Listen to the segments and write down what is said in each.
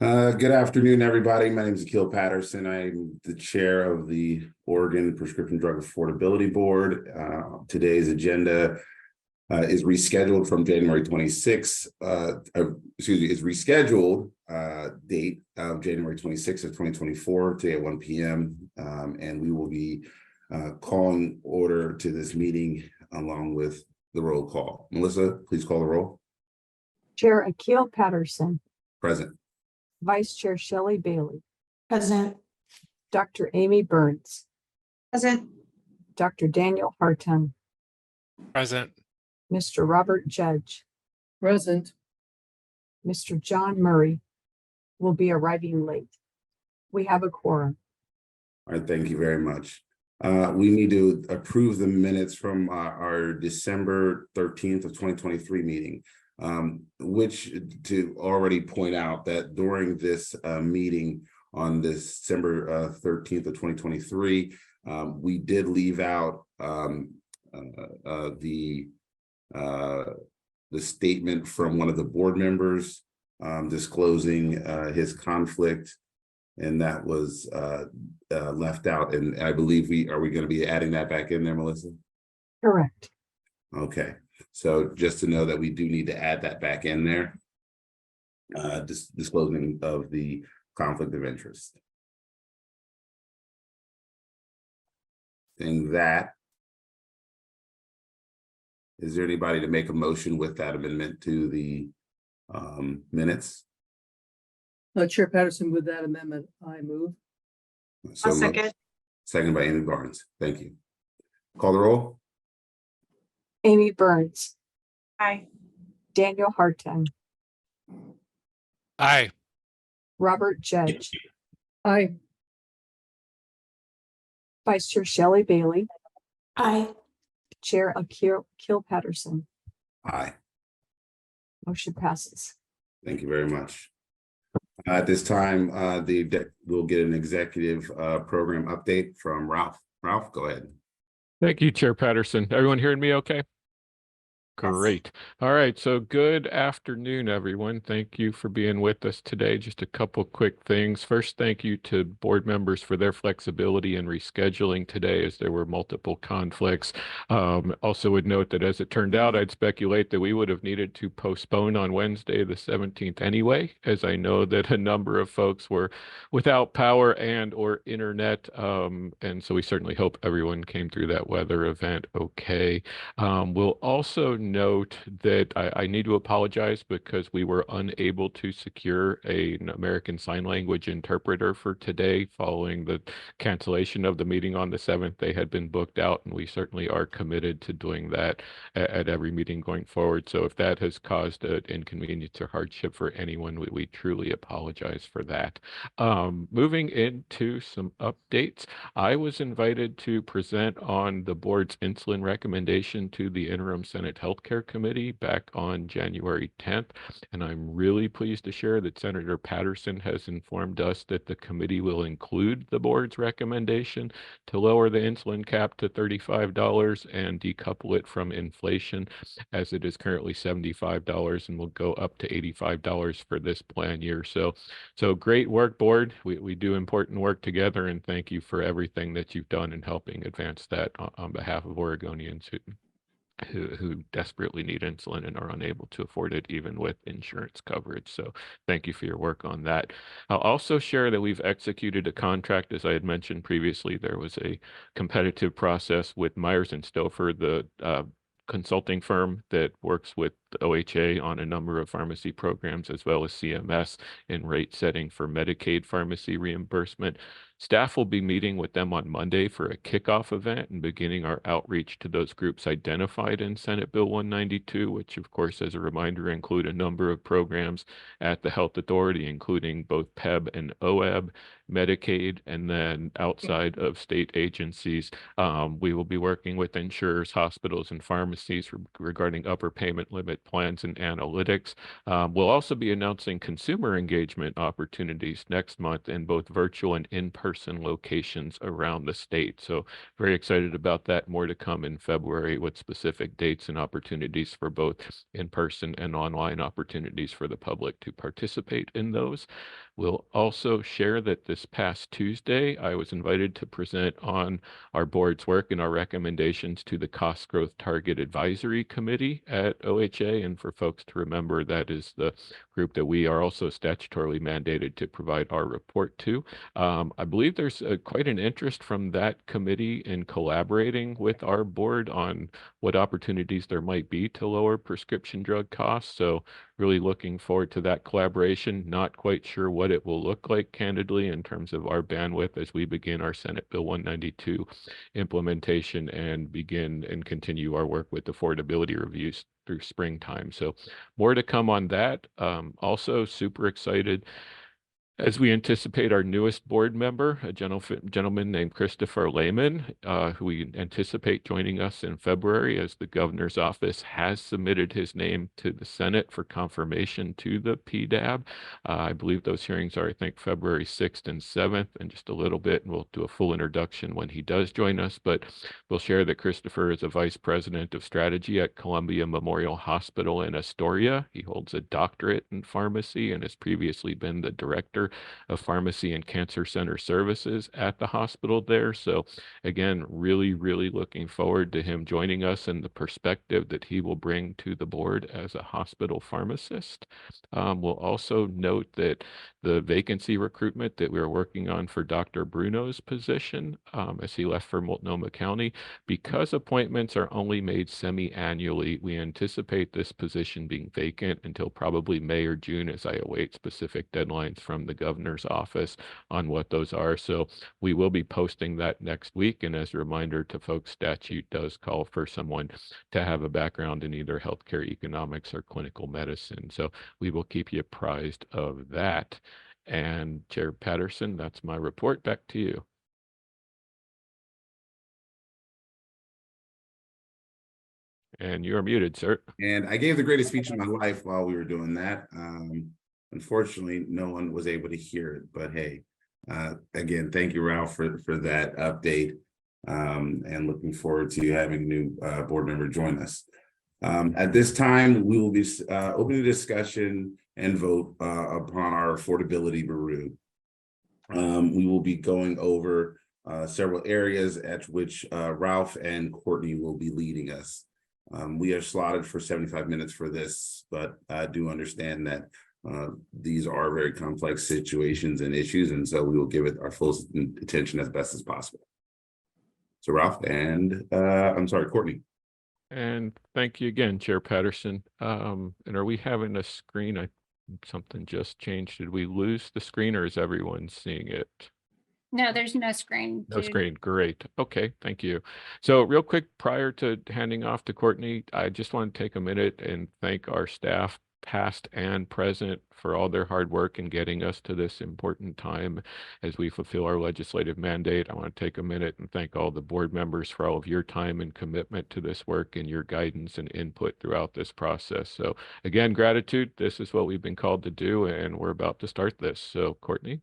Good afternoon, everybody. My name is Akil Patterson. I'm the chair of the Oregon Prescription Drug Affordability Board. Today's agenda is rescheduled from January 26th. Is rescheduled date of January 26th of 2024 today at 1 p.m. And we will be calling order to this meeting along with the roll call. Melissa, please call the roll. Chair Akil Patterson. Present. Vice Chair Shelley Bailey. Present. Dr. Amy Burns. Present. Dr. Daniel Hartung. Present. Mr. Robert Judge. Present. Mr. John Murray will be arriving late. We have a quorum. All right, thank you very much. We need to approve the minutes from our December 13th of 2023 meeting. Which to already point out that during this meeting on December 13th of 2023, we did leave out the statement from one of the board members disclosing his conflict, and that was left out. And I believe we going to be adding that back in there, Melissa? Correct. Okay. So just to know that we do need to add that back in there, disclosing of the conflict of interest. And that, is there anybody to make a motion with that amendment to the minutes? Chair Patterson, with that amendment, I move. So second. Second by Amy Barnes. Thank you. Call the roll. Amy Burns. Aye. Daniel Hartung. Aye. Robert Judge. Aye. Vice Chair Shelley Bailey. Aye. Chair Akil Patterson. Aye. Motion passes. Thank you very much. At this time, we'll get an executive program update from Ralph. Ralph, go ahead. Thank you, Chair Patterson. Everyone hearing me okay? Great. All right. So good afternoon, everyone. Thank you for being with us today. Just a couple quick things. First, thank you to board members for their flexibility in rescheduling today as there were multiple conflicts. Also would note that as it turned out, I'd speculate that we would have needed to postpone on Wednesday, the 17th anyway, as I know that a number of folks were without power and or internet. And so we certainly hope everyone came through that weather event okay. We'll also note that I need to apologize because we were unable to secure an American Sign Language interpreter for today following the cancellation of the meeting on the 7th. They had been booked out, and we certainly are committed to doing that at every meeting going forward. So if that has caused an inconvenience or hardship for anyone, we truly apologize for that. Moving into some updates, I was invited to present on the board's insulin recommendation to the interim Senate Healthcare Committee back on January 10th. And I'm really pleased to share that Senator Patterson has informed us that the committee will include the board's recommendation to lower the insulin cap to $35 and decouple it from inflation, as it is currently $75 and will go up to $85 for this plan year. So great work, board. We do important work together, and thank you for everything that you've done in helping advance that on behalf of Oregonians who desperately need insulin and are unable to afford it even with insurance coverage. So thank you for your work on that. I'll also share that we've executed a contract. As I had mentioned previously, there was a competitive process with Myers and Stouffer, the consulting firm that works with the OHA on a number of pharmacy programs, as well as CMS in rate setting for Medicaid pharmacy reimbursement. Staff will be meeting with them on Monday for a kickoff event and beginning our outreach to those groups identified in Senate Bill 192, which of course, as a reminder, include a number of programs at the Health Authority, including both PEB and OEB, Medicaid, and then outside of state agencies. We will be working with insurers, hospitals, and pharmacies regarding upper payment limits benefit plans and analytics. We'll also be announcing consumer engagement opportunities next month in both virtual and in-person locations around the state. So very excited about that. More to come in February with specific dates and opportunities for both in-person and online opportunities for the public to participate in those. We'll also share that this past Tuesday, I was invited to present on our board's work and our recommendations to the Cost Growth Target Advisory Committee at OHA. And for folks to remember, that is the group that we are also statutorily mandated to provide our report to. I believe there's quite an interest from that committee in collaborating with our board on what opportunities there might be to lower prescription drug costs. So really looking forward to that collaboration. Not quite sure what it will look like, candidly, in terms of our bandwidth as we begin our Senate Bill 192 implementation and begin and continue our work with affordability reviews through springtime. So more to come on that. Also super excited as we anticipate our newest board member, a gentleman named Christopher Lehman, who we anticipate joining us in February, as the governor's office has submitted his name to the Senate for confirmation to the PDAB. I believe those hearings are, I think, February 6th and 7th, and just a little bit, and we'll do a full introduction when he does join us. But we'll share that Christopher is a vice president of strategy at Columbia Memorial Hospital in Astoria. He holds a doctorate in pharmacy and has previously been the director of Pharmacy and Cancer Center Services at the hospital there. So again, really looking forward to him joining us and the perspective that he will bring to the board as a hospital pharmacist. We'll also note that the vacancy recruitment that we are working on for Dr. Bruno's position, as he left for Multnomah County, because appointments are only made semi-annually, we anticipate this position being vacant until probably May or June, as I await specific deadlines from the governor's office on what those are. So we will be posting that next week. And as a reminder to folks, statute does call for someone to have a background in either healthcare economics or clinical medicine. So we will keep you apprised of that. And Chair Patterson, that's my report. Back to you. And you're muted, sir. And I gave the greatest speech of my life while we were doing that. Unfortunately, no one was able to hear it, but hey, again, thank you, Ralph, for that update, and looking forward to having a new board member join us. At this time, we will be opening a discussion and vote upon our affordability review. We will be going over several areas at which Ralph and Courtney will be leading us. We are slotted for 75 minutes for this, but I do understand that these are very complex situations and issues, and so we will give it our full attention as best as possible. So Ralph and I'm sorry, Courtney. And thank you again, Chair Patterson. And are we having a screen? Something just changed. Did we lose the screen, or is everyone seeing it? No, there's no screen. No screen. Great. Okay. Thank you. So real quick, prior to handing off to Courtney, I just want to take a minute and thank our staff, past and present, for all their hard work in getting us to this important time as we fulfill our legislative mandate. I want to take a minute and thank all the board members for all of your time and commitment to this work and your guidance and input throughout this process. So again, gratitude. This is what we've been called to do, and we're about to start this. So Courtney.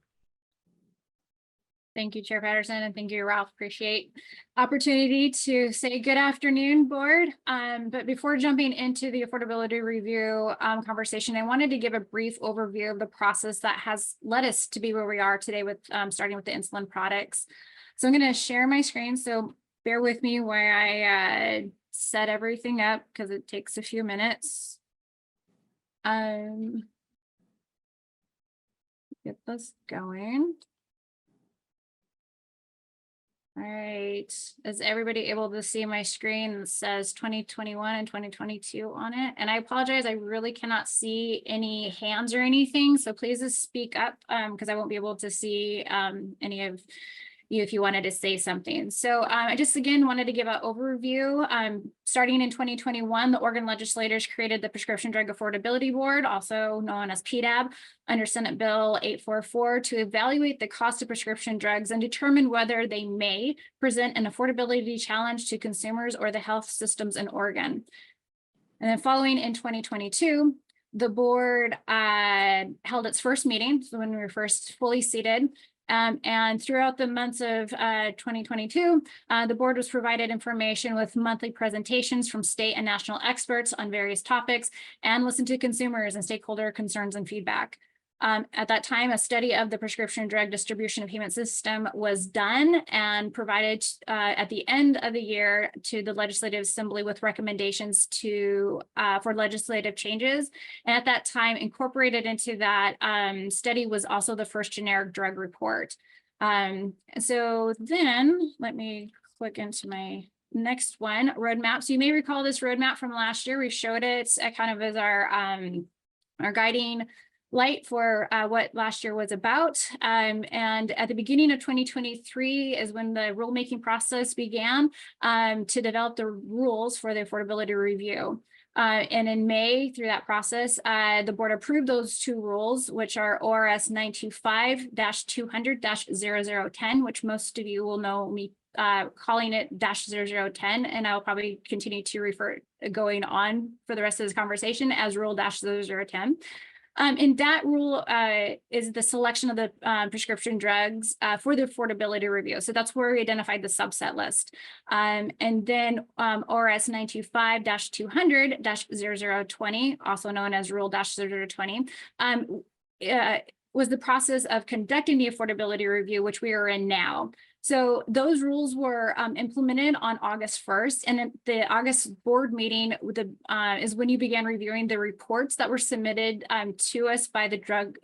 Thank you, Chair Patterson, and thank you, Ralph. Appreciate opportunity to say good afternoon, board. But before jumping into the affordability review conversation, I wanted to give a brief overview of the process that has led us to be where we are today with starting with the insulin products. So I'm going to share my screen, so bear with me while I set everything up because it takes a few minutes. Get this going. All right, is everybody able to see my screen that says 2021 and 2022 on it? And I apologize, I really cannot see any hands or anything, so please just speak up because I won't be able to see any of you if you wanted to say something. So I just again wanted to give an overview. Starting in 2021, the Oregon legislators created the Prescription Drug Affordability Board, also known as PDAB, under Senate Bill 844 to evaluate the cost of prescription drugs and determine whether they may present an affordability challenge to consumers or the health systems in Oregon. And then following in 2022, the board held its first meeting, so when we were first fully seated. And throughout the months of 2022, the board was provided information with monthly presentations from state and national experts on various topics and listened to consumers and stakeholder concerns and feedback. At that time, a study of the prescription drug distribution of payment system was done and provided at the end of the year to the Legislative Assembly with recommendations to for legislative changes. And at that time, incorporated into that study was also the first generic drug report. So then let me click into my next one, roadmap. So you may recall this roadmap from last year. We showed it kind of as our guiding light for what last year was about. And at the beginning of 2023 is when the rulemaking process began to develop the rules for the affordability review. And in May, through that process, the board approved those two rules, which are ORS 925-200-0010, which most of you will know me calling it -0010, and I'll probably continue to refer going on for the rest of this conversation as rule -0010. And that rule is the selection of the prescription drugs for the affordability review. So that's where we identified the subset list. And then ORS 925-200-0020, also known as rule -0020, was the process of conducting the affordability review, which we are in now. So those rules were implemented on August 1st, and at the August board meeting is when you began reviewing the reports that were submitted to us by the Drug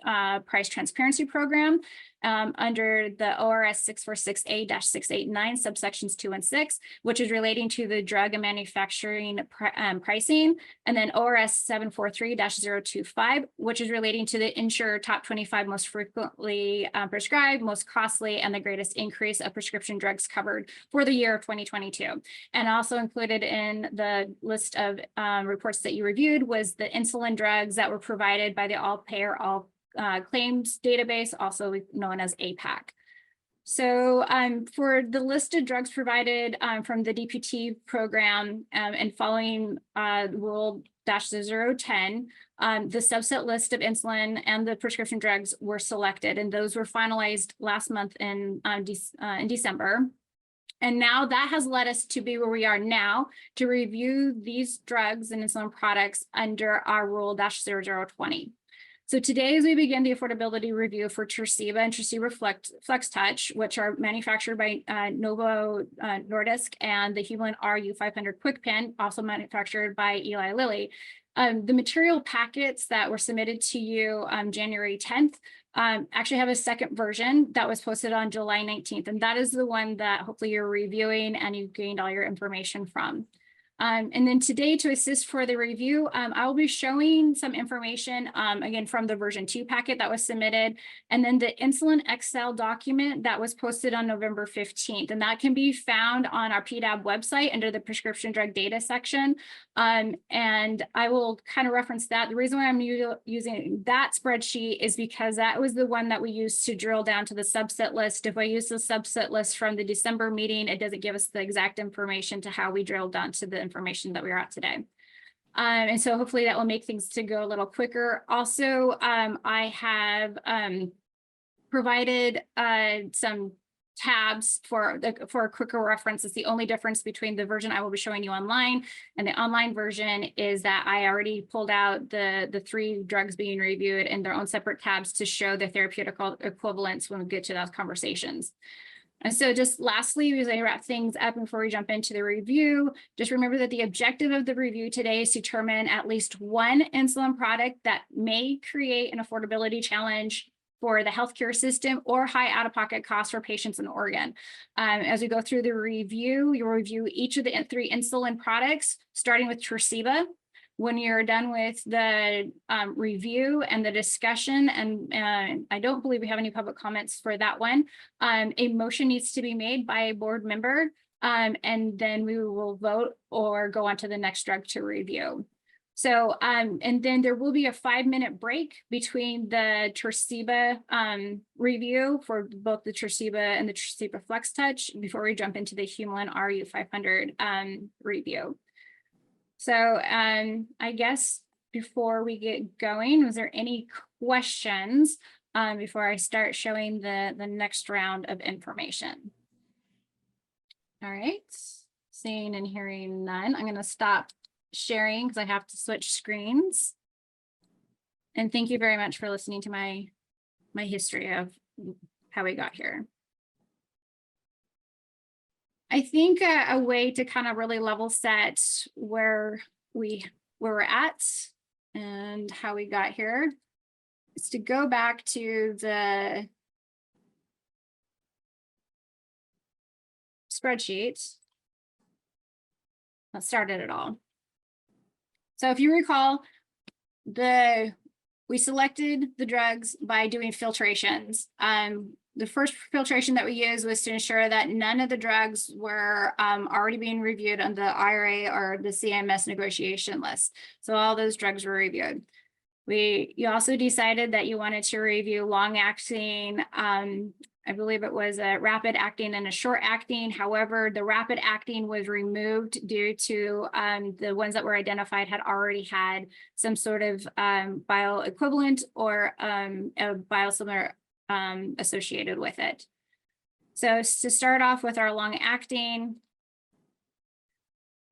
Price Transparency Program under the ORS 646A-689 subsections 2 and 6, which is relating to the drug and manufacturing pricing, and then ORS 743-025, which is relating to the insurer top 25 most frequently prescribed, most costly, and the greatest increase of prescription drugs covered for the year of 2022. And also included in the list of reports that you reviewed was the insulin drugs that were provided by the all-payer, all claims database, also known as APAC. So for the list of drugs provided from the DPT program and following rule -010, the subset list of insulin and the prescription drugs were selected, and those were finalized last month in December. And now that has led us to be where we are now to review these drugs and insulin products under our rule -0020. So today, as we begin the affordability review for Tresiba and Tresiba FlexTouch, which are manufactured by Novo Nordisk, and the Humulin RU500 KwikPen, also manufactured by Eli Lilly. The material packets that were submitted to you on January 10th actually have a second version that was posted on July 19th, and that is the one that hopefully you're reviewing and you've gained all your information from. And then today, to assist for the review, I will be showing some information, again, from the version 2 packet that was submitted, and then the insulin Excel document that was posted on November 15th. And that can be found on our PDAB website under the prescription drug data section. And I will kind of reference that. The reason why I'm using that spreadsheet is because that was the one that we used to drill down to the subset list. If I use the subset list from the December meeting, it doesn't give us the exact information to how we drilled down to the information that we're at today. And so hopefully that will make things to go a little quicker. Also, I have provided some tabs for a quicker reference. It's the only difference between the version I will be showing you online and the online version is that I already pulled out the 3 drugs being reviewed in their own separate tabs to show the therapeutic equivalence when we get to those conversations. And so just lastly, as I wrap things up before we jump into the review, just remember that the objective of the review today is to determine at least one insulin product that may create an affordability challenge for the healthcare system or high out-of-pocket costs for patients in Oregon. As we go through the review, you'll review each of the 3 insulin products, starting with Tresiba. When you're done with the review and the discussion, and I don't believe we have any public comments for that one, a motion needs to be made by a board member, and then we will vote or go on to the next drug to review. So, and then there will be a 5-minute break between the Tresiba review for both the Tresiba and the Tresiba FlexTouch before we jump into the Humulin RU500 review. So I guess before we get going, was there any questions before I start showing the next round of information? All right, seeing and hearing none, I'm going to stop sharing because I have to switch screens. And thank you very much for listening to my history of how we got here. I think a way to kind of really level set where we're at and how we got here is to go back to the spreadsheet. That started it all. So if you recall, we selected the drugs by doing filtrations. The first filtration that we used was to ensure that none of the drugs were already being reviewed on the IRA or the CMS negotiation list. So all those drugs were reviewed. You also decided that you wanted to review long-acting, I believe it was a rapid acting and a short acting. However, the rapid acting was removed due to the ones that were identified had already had some sort of bioequivalent or a biosimilar associated with it. So to start off with our long acting,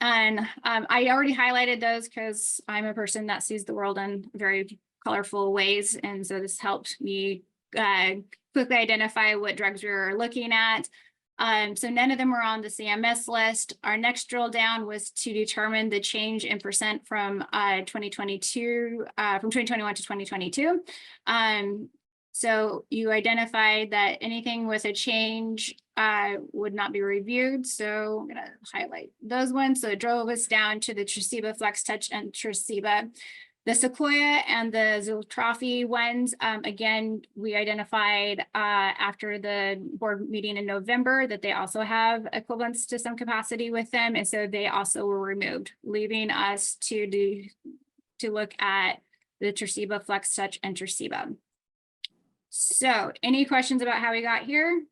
and I already highlighted those because I'm a person that sees the world in very colorful ways. And so this helped me quickly identify what drugs we were looking at. So none of them were on the CMS list. Our next drill down was to determine the change in percent from 2022, from 2021 to 2022. So you identified that anything with a change would not be reviewed. So I'm going to highlight those ones. So it drove us down to the Tresiba FlexTouch and Tresiba. The Sequoia and the Ziltrophy ones, again, we identified after the board meeting in November that they also have equivalents to some capacity with them. And so they also were removed, leaving us to look at the Tresiba FlexTouch and Tresiba. So any questions about how we got here?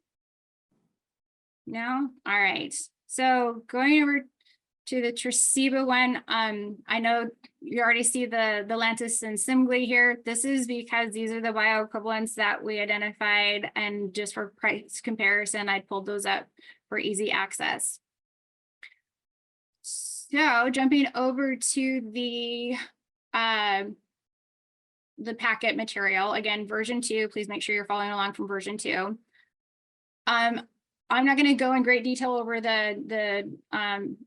No? All right. So going over to the Tresiba one, I know you already see the Lantus and Simgly here. This is because these are the bioequivalents that we identified, and just for price comparison, I pulled those up for easy access. So jumping over to the packet material, again, version 2, please make sure you're following along from version 2. I'm not going to go in great detail over the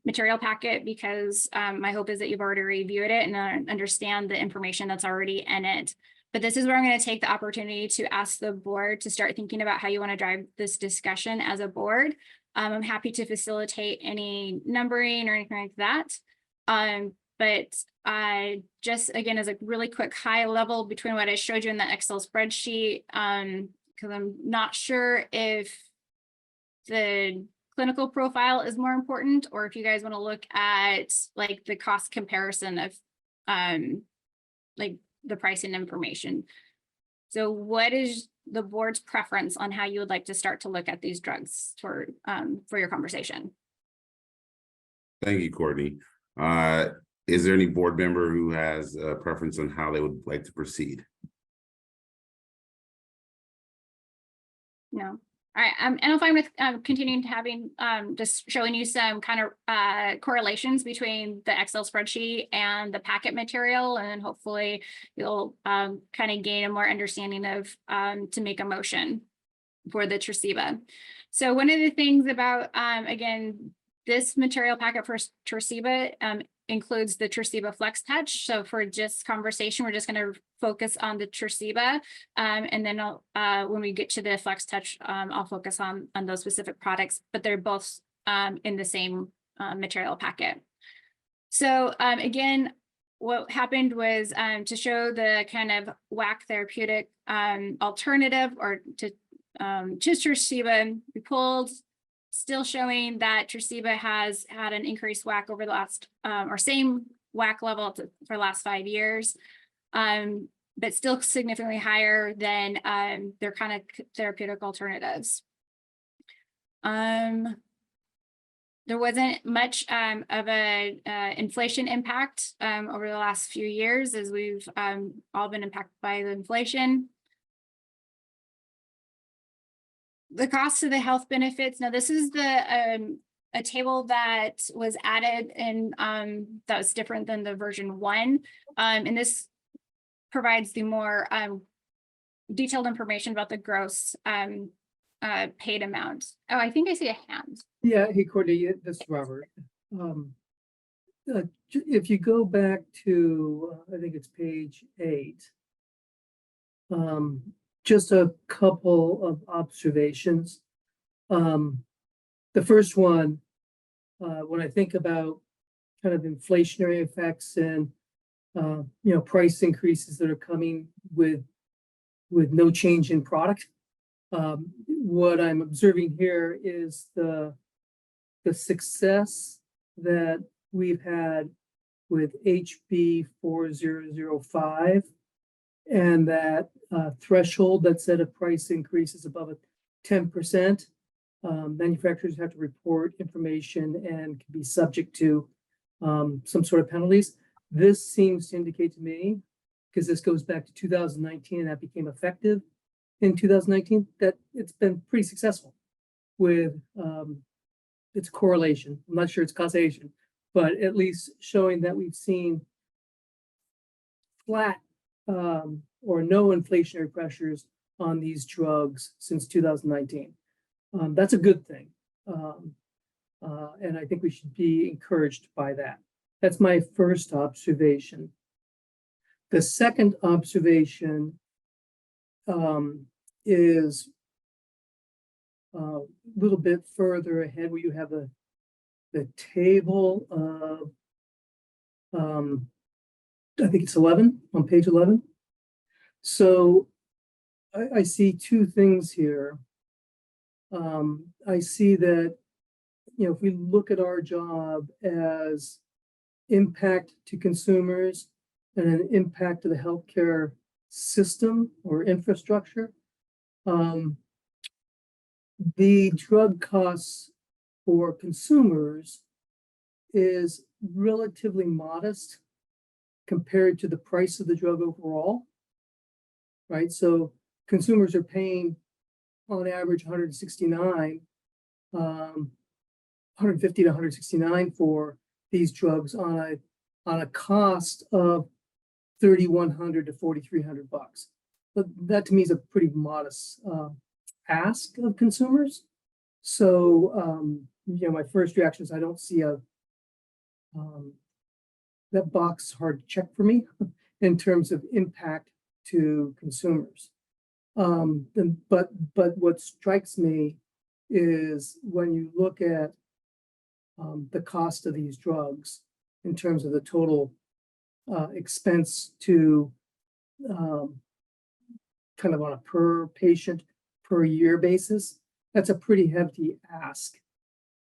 material packet because my hope is that you've already reviewed it and understand the information that's already in it. But this is where I'm going to take the opportunity to ask the board to start thinking about how you want to drive this discussion as a board. I'm happy to facilitate any numbering or anything like that. But just again, as a really quick high level between what I showed you in the Excel spreadsheet, because I'm not sure if the clinical profile is more important, or if you guys want to look at like the cost comparison of like the pricing information. So what is the board's preference on how you would like to start to look at these drugs for your conversation? Thank you, Courtney. Is there any board member who has a preference on how they would like to proceed? No. All right, and I'm fine with continuing to having just showing you some kind of correlations between the Excel spreadsheet and the packet material, and hopefully you'll kind of gain a more understanding of to make a motion for the Tresiba. So one of the things about again, this material packet for Tresiba includes the Tresiba FlexTouch. So for just conversation, we're just going to focus on the Tresiba, and then when we get to the FlexTouch, I'll focus on those specific products, but they're both in the same material packet. So again, what happened was to show the kind of WAC therapeutic alternative, or to Tresiba, we pulled, still showing that Tresiba has had an increased WAC over the last, or same WAC level for the last 5 years, but still significantly higher than their kind of therapeutic alternatives. there wasn't much of a inflation impact over the last few years, as we've all been impacted by the inflation. The cost of the health benefits. Now, this is the a table that was added and that was different than the version 1. And this provides the more detailed information about the gross paid amount. Oh, I think I see a hand. Yeah, hey, Courtney, this is Robert. If you go back to, I think it's page 8, just a couple of observations. The first one, when I think about kind of inflationary effects and price increases that are coming with no change in product, what I'm observing here is the success that we've had with HB 4005 and that threshold that set a price increases above a 10%. Manufacturers have to report information and can be subject to some sort of penalties. This seems to indicate to me, because this goes back to 2019 and that became effective in 2019, that it's been pretty successful with its correlation. I'm not sure it's causation, but at least showing that we've seen flat or no inflationary pressures on these drugs since 2019. That's a good thing. And I think we should be encouraged by that. That's my first observation. The second observation is a little bit further ahead, where you have the table of, I think it's 11, on page 11. So I see two things here. I see that, if we look at our job as impact to consumers and an impact to the healthcare system or infrastructure, the drug costs for consumers is relatively modest compared to the price of the drug overall, right? So consumers are paying on average 169, 150 to 169 for these drugs on a cost of $3,100 to $4,300. But that to me is a pretty modest ask of consumers. So my first reaction is I don't see that box is hard to check for me in terms of impact to consumers. But what strikes me is when you look at the cost of these drugs in terms of the total expense to kind of on a per patient per year basis, that's a pretty hefty ask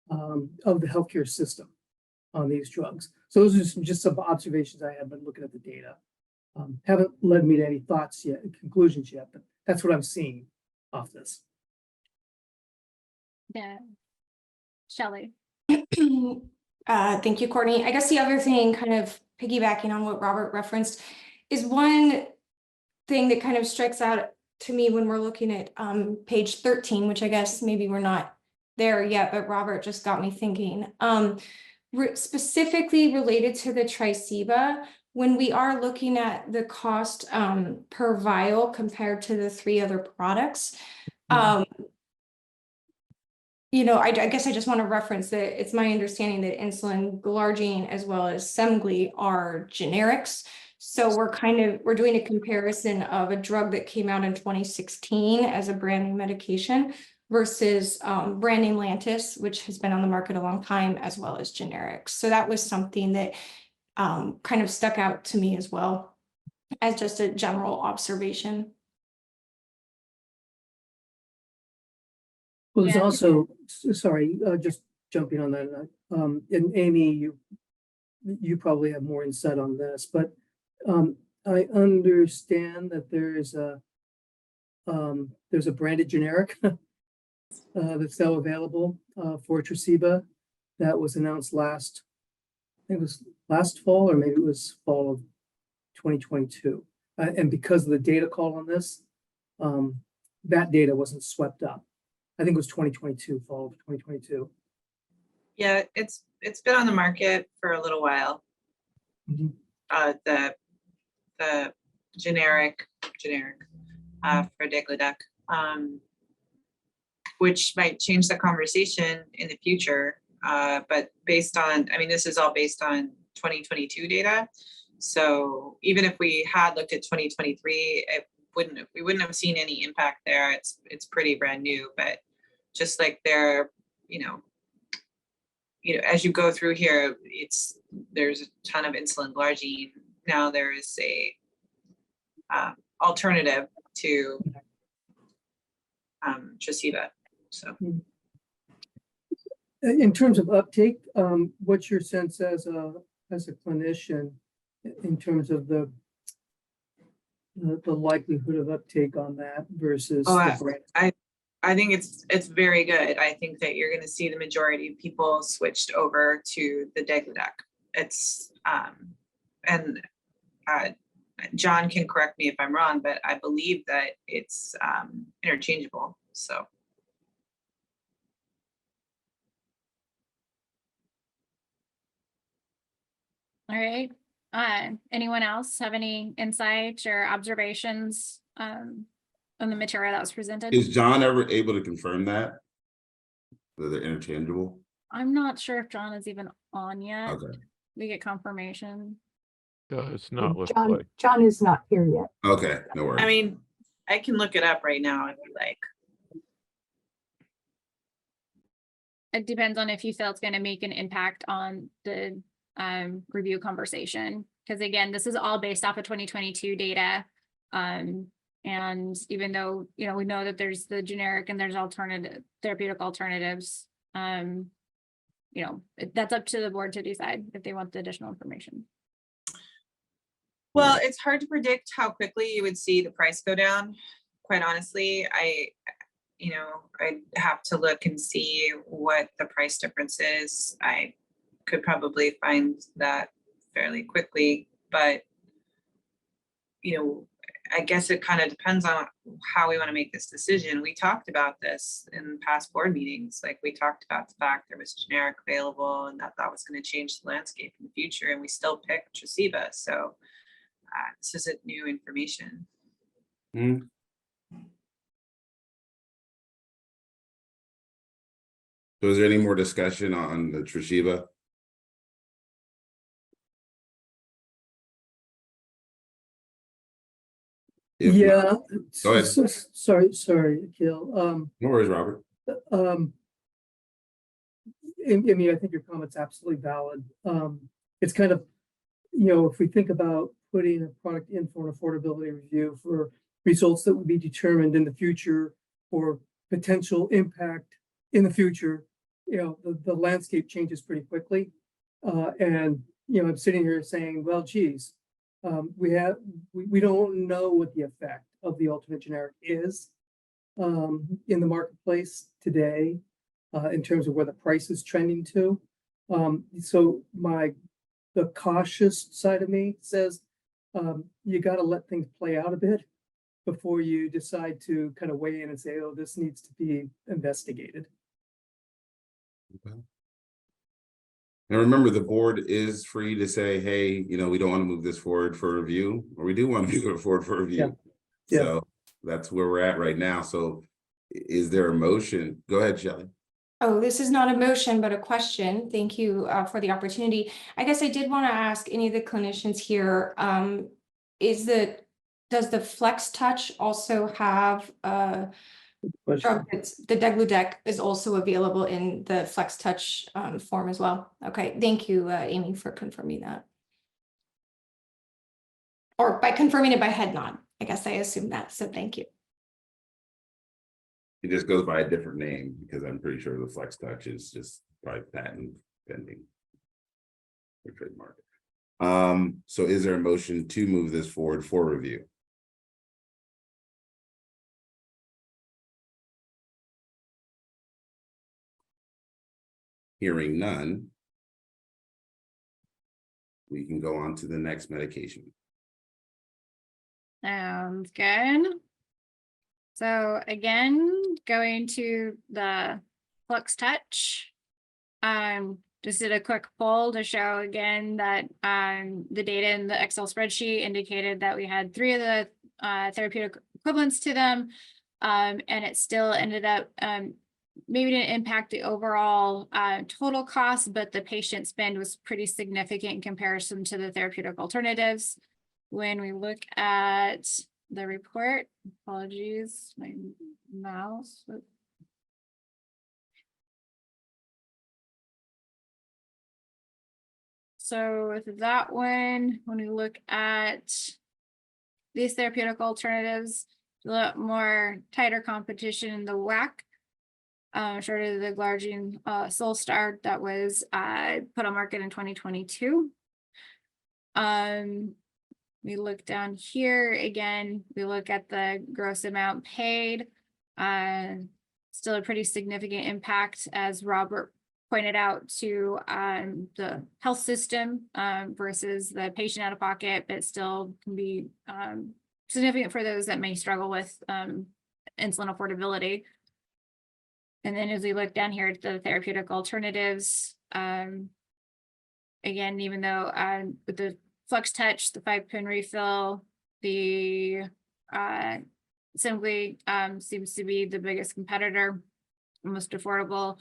of the healthcare system on these drugs. So those are just some observations I have been looking at the data. Haven't led me to any thoughts yet, conclusions yet, but that's what I'm seeing off this. Yeah. Shelley. Thank you, Courtney. I guess the other thing, kind of piggybacking on what Robert referenced, is one thing that kind of strikes out to me when we're looking at page 13, which I guess maybe we're not there yet, but Robert just got me thinking. Specifically related to the Tresiba, when we are looking at the cost per vial compared to the 3 other products, I guess I just want to reference that it's my understanding that insulin glargine as well as Semglee are generics. So we're doing a comparison of a drug that came out in 2016 as a brand new medication versus brand name Lantus, which has been on the market a long time, as well as generics. So that was something that kind of stuck out to me as well as just a general observation. Well, there's also, sorry, just jumping on that, and Amy, you probably have more insight on this, but I understand that there's a branded generic that's now available for Tresiba that was announced last, I think it was last fall, or maybe it was fall of 2022. And because of the data call on this, that data wasn't swept up. I think it was 2022, fall of 2022. Yeah, it's been on the market for a little while. Mhm. The generic for Degludec, which might change the conversation in the future. But based on, I mean, this is all based on 2022 data. So even if we had looked at 2023, we wouldn't have seen any impact there. It's pretty brand new, but just like there, as you go through here, there's a ton of insulin glargine. Now there is a alternative to Tresiba. So In terms of uptake, what's your sense as a clinician in terms of the likelihood of uptake on that versus the brand? I think it's very good. I think that you're going to see the majority of people switched over to the Degludec. It's and John can correct me if I'm wrong, but I believe that it's interchangeable. So. All right. Anyone else have any insights or observations on the material that was presented? Is John ever able to confirm that they're interchangeable? I'm not sure if John is even on yet. Okay. We get confirmation. Does not look John, like. John is not here yet. Okay, no worries. I mean, I can look it up right now if you like. It depends on if you feel it's going to make an impact on the review conversation. Because again, this is all based off of 2022 data. And even though, we know that there's the generic and there's therapeutic alternatives, that's up to the board to decide if they want the additional information. Well, it's hard to predict how quickly you would see the price go down. Quite honestly, I'd have to look and see what the price difference is. I could probably find that fairly quickly, but I guess it kind of depends on how we want to make this decision. We talked about this in past board meetings. Like we talked about the fact there was generic available and that was going to change the landscape in the future. And we still picked Tresiba. So this isn't new information. Hmm. So is there any more discussion on the Tresiba? If not, go ahead. Sorry, Akil. No worries, Robert. I mean, I think your comment's absolutely valid. It's kind of, if we think about putting a product in for an affordability review for results that will be determined in the future or potential impact in the future, the landscape changes pretty quickly. And, I'm sitting here saying, well, geez, we don't know what the effect of the alternate generic is in the marketplace today in terms of where the price is trending to. So the cautious side of me says you got to let things play out a bit before you decide to kind of weigh in and say, oh, this needs to be investigated. Okay. And remember, the board is free to say, hey, we don't want to move this forward for review, or we do want to move it forward for review. Yeah. So that's where we're at right now. So is there a motion? Go ahead, Shelley. Oh, this is not a motion, but a question. Thank you for the opportunity. I guess I did want to ask any of the clinicians here, does the FlexTouch also have the Degludec is also available in the FlexTouch form as well? Okay, thank you, Amy, for confirming that. Or by confirming it by head nod. I guess I assumed that, so thank you. It just goes by a different name because I'm pretty sure the FlexTouch is just probably patent pending or trademark. So is there a motion to move this forward for review? Hearing none, we can go on to the next medication. Sounds good. So again, going to the FlexTouch. Just did a quick poll to show again that the data in the Excel spreadsheet indicated that we had 3 of the therapeutic equivalents to them. And it still ended up maybe didn't impact the overall total cost, but the patient spend was pretty significant in comparison to the therapeutic alternatives. When we look at the report, apologies, my mouse. So with that one, when we look at these therapeutic alternatives, a lot more tighter competition in the WAC, short of the glargine Solstar that was put on market in 2022. We look down here again, we look at the gross amount paid, still a pretty significant impact, as Robert pointed out, to the health system versus the patient out of pocket, but still can be significant for those that may struggle with insulin affordability. And then as we look down here at the therapeutic alternatives, again, even though with the FlexTouch, the 5-pin refill, the simply seems to be the biggest competitor, most affordable,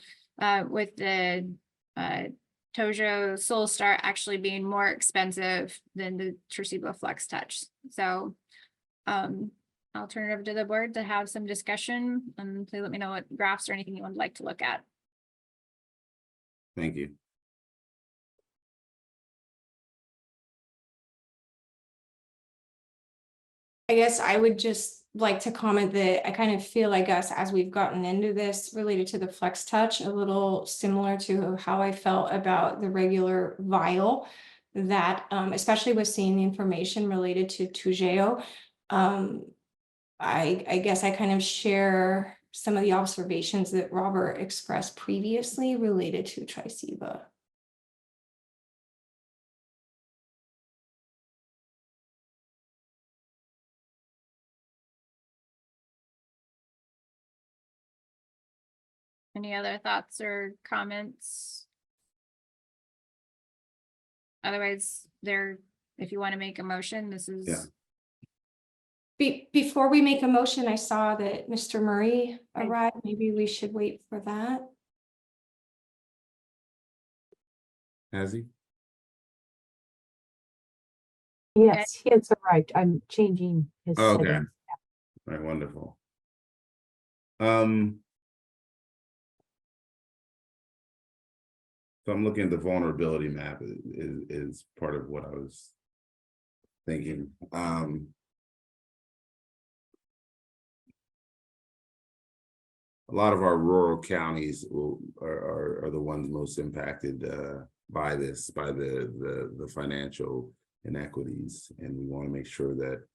with the Tojo Solstar actually being more expensive than the Tresiba FlexTouch. So I'll turn it over to the board to have some discussion, and please let me know what graphs or anything you would like to look at. Thank you. I guess I would just like to comment that I kind of feel, I guess, as we've gotten into this related to the FlexTouch, a little similar to how I felt about the regular vial, that especially with seeing the information related to Toujeo, I guess I kind of share some of the observations that Robert expressed previously related to Tresiba. Any other thoughts or comments? Otherwise, if you want to make a motion, this is. Yeah. Before we make a motion, I saw that Mr. Murray Okay. arrived. Maybe we should wait for that. Has he? Yes, he has arrived. I'm changing his Okay. settings. All right, wonderful. So I'm looking at the vulnerability map is part of what I was thinking. A lot of our rural counties are the ones most impacted by this, by the financial inequities, and we want to make sure that,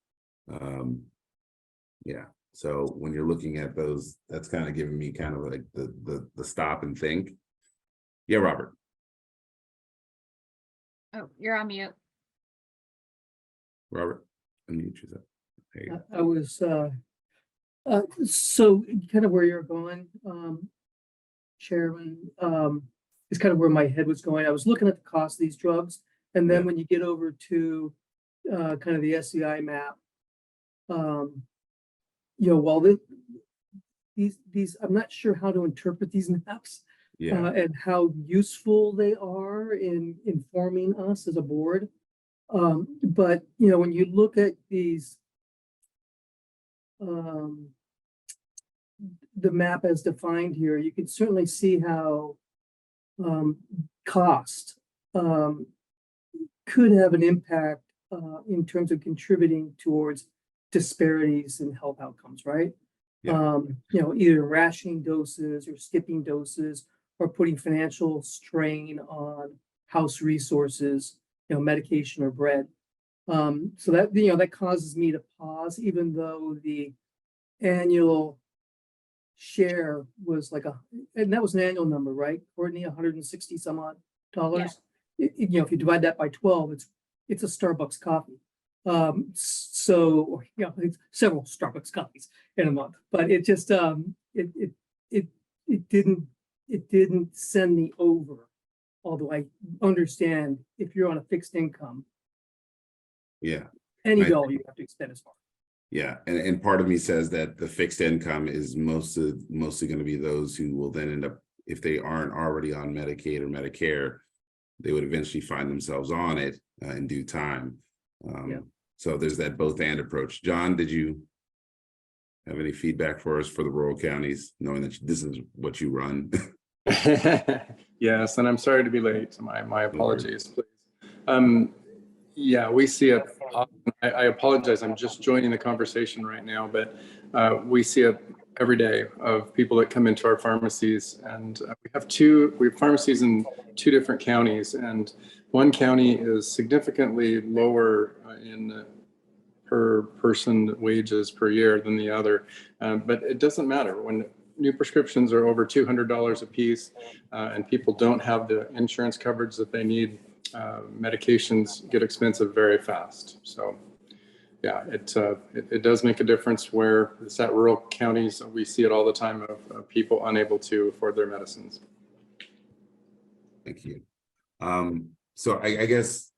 yeah. So when you're looking at those, that's kind of giving me kind of like the stop and think. Yeah, Robert. Oh, you're on mute. Robert, unmute yourself. There you go. I was, so kind of where you're going, Chairman, is kind of where my head was going. I was looking at the cost of these drugs, and then Yeah. when you get over to kind of the SCI map, you know, while these, I'm not sure how to interpret these maps. Yeah, And how useful they are in informing us as a board. But, you know, when you look at these, the map as defined here, you can certainly see how cost could have an impact in terms of contributing towards disparities in health outcomes, right? Yeah. You know, either rationing doses or skipping doses, or putting financial strain on house resources, you know, medication or bread. So that, you know, that causes me to pause, even though the annual share was like and that was an annual number, right, Courtney? 160 some odd dollars. If you divide that by 12, it's a Starbucks coffee. So it's several Starbucks coffees in a month, but it just it didn't send me over. Although I understand if you're on a fixed income, Yeah. any Right. dollar you have to expend is hard. Yeah, and part of me says that the fixed income is mostly going to be those who will then end up, if they aren't already on Medicaid or Medicare, they would eventually find themselves on it in due time. So there's that both and approach. John, did you have any feedback for us for the rural counties, knowing that this is what you run? Yes, and I'm sorry to be late. So my apologies, please. Yeah, we see it. I apologize. I'm just joining the conversation right now, but we see it every day of people that come into our pharmacies, and we have pharmacies in 2 different counties, and one county is significantly lower in per person wages per year than the other, but it doesn't matter when new prescriptions are over $200 a piece, and people don't have the insurance coverage that they need. Medications get expensive very fast. So yeah, it does make a difference where it's at rural counties. We see it all the time of people unable to afford their medicines. Thank you. So I guess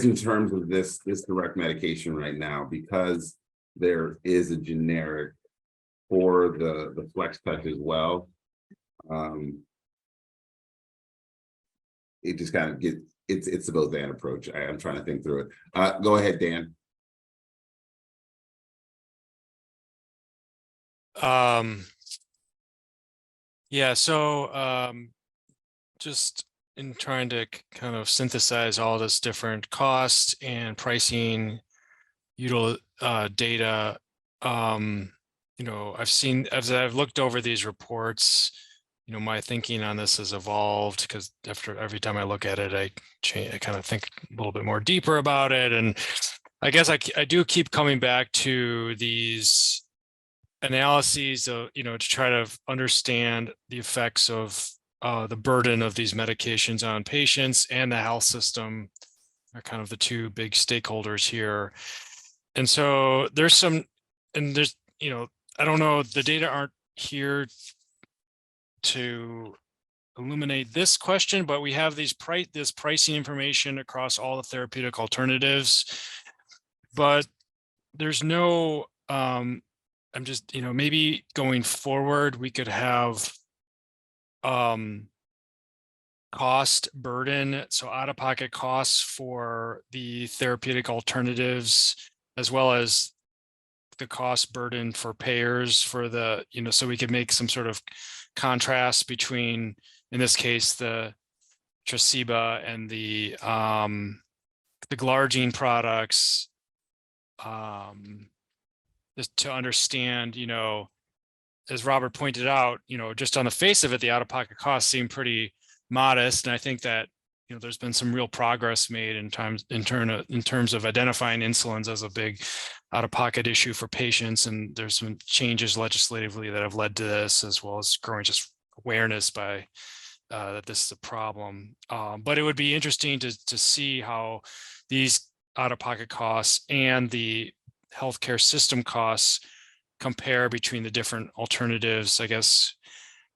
in terms of this direct medication right now, because there is a generic for the FlexTouch as well, it just kind of it's a both and approach. I'm trying to think through it. Go ahead, Dan. Yeah, so just in trying to kind of synthesize all this different cost and pricing data, I've seen, as I've looked over these reports, my thinking on this has evolved, because after every time I look at it, I kind of think a little bit more deeper about it. And I guess I do keep coming back to these analyses of, to try to understand the effects of the burden of these medications on patients and the health system are kind of the 2 big stakeholders here. And so there's I don't know, the data aren't here to illuminate this question, but we have this pricing information across all the therapeutic alternatives, but there's no, I'm just, maybe going forward, we could have cost burden, so out-of-pocket costs for the therapeutic alternatives, as well as the cost burden for payers for the, so we could make some sort of contrast between, in this case, the Tresiba and the glargine products, just to understand, as Robert pointed out, just on the face of it, the out-of-pocket costs seem pretty modest. And I think that, there's been some real progress made in terms of identifying insulins as a big out-of-pocket issue for patients. And there's some changes legislatively that have led to this, as well as growing just awareness by that this is a problem. But it would be interesting to see how these out-of-pocket costs and the healthcare system costs compare between the different alternatives. I guess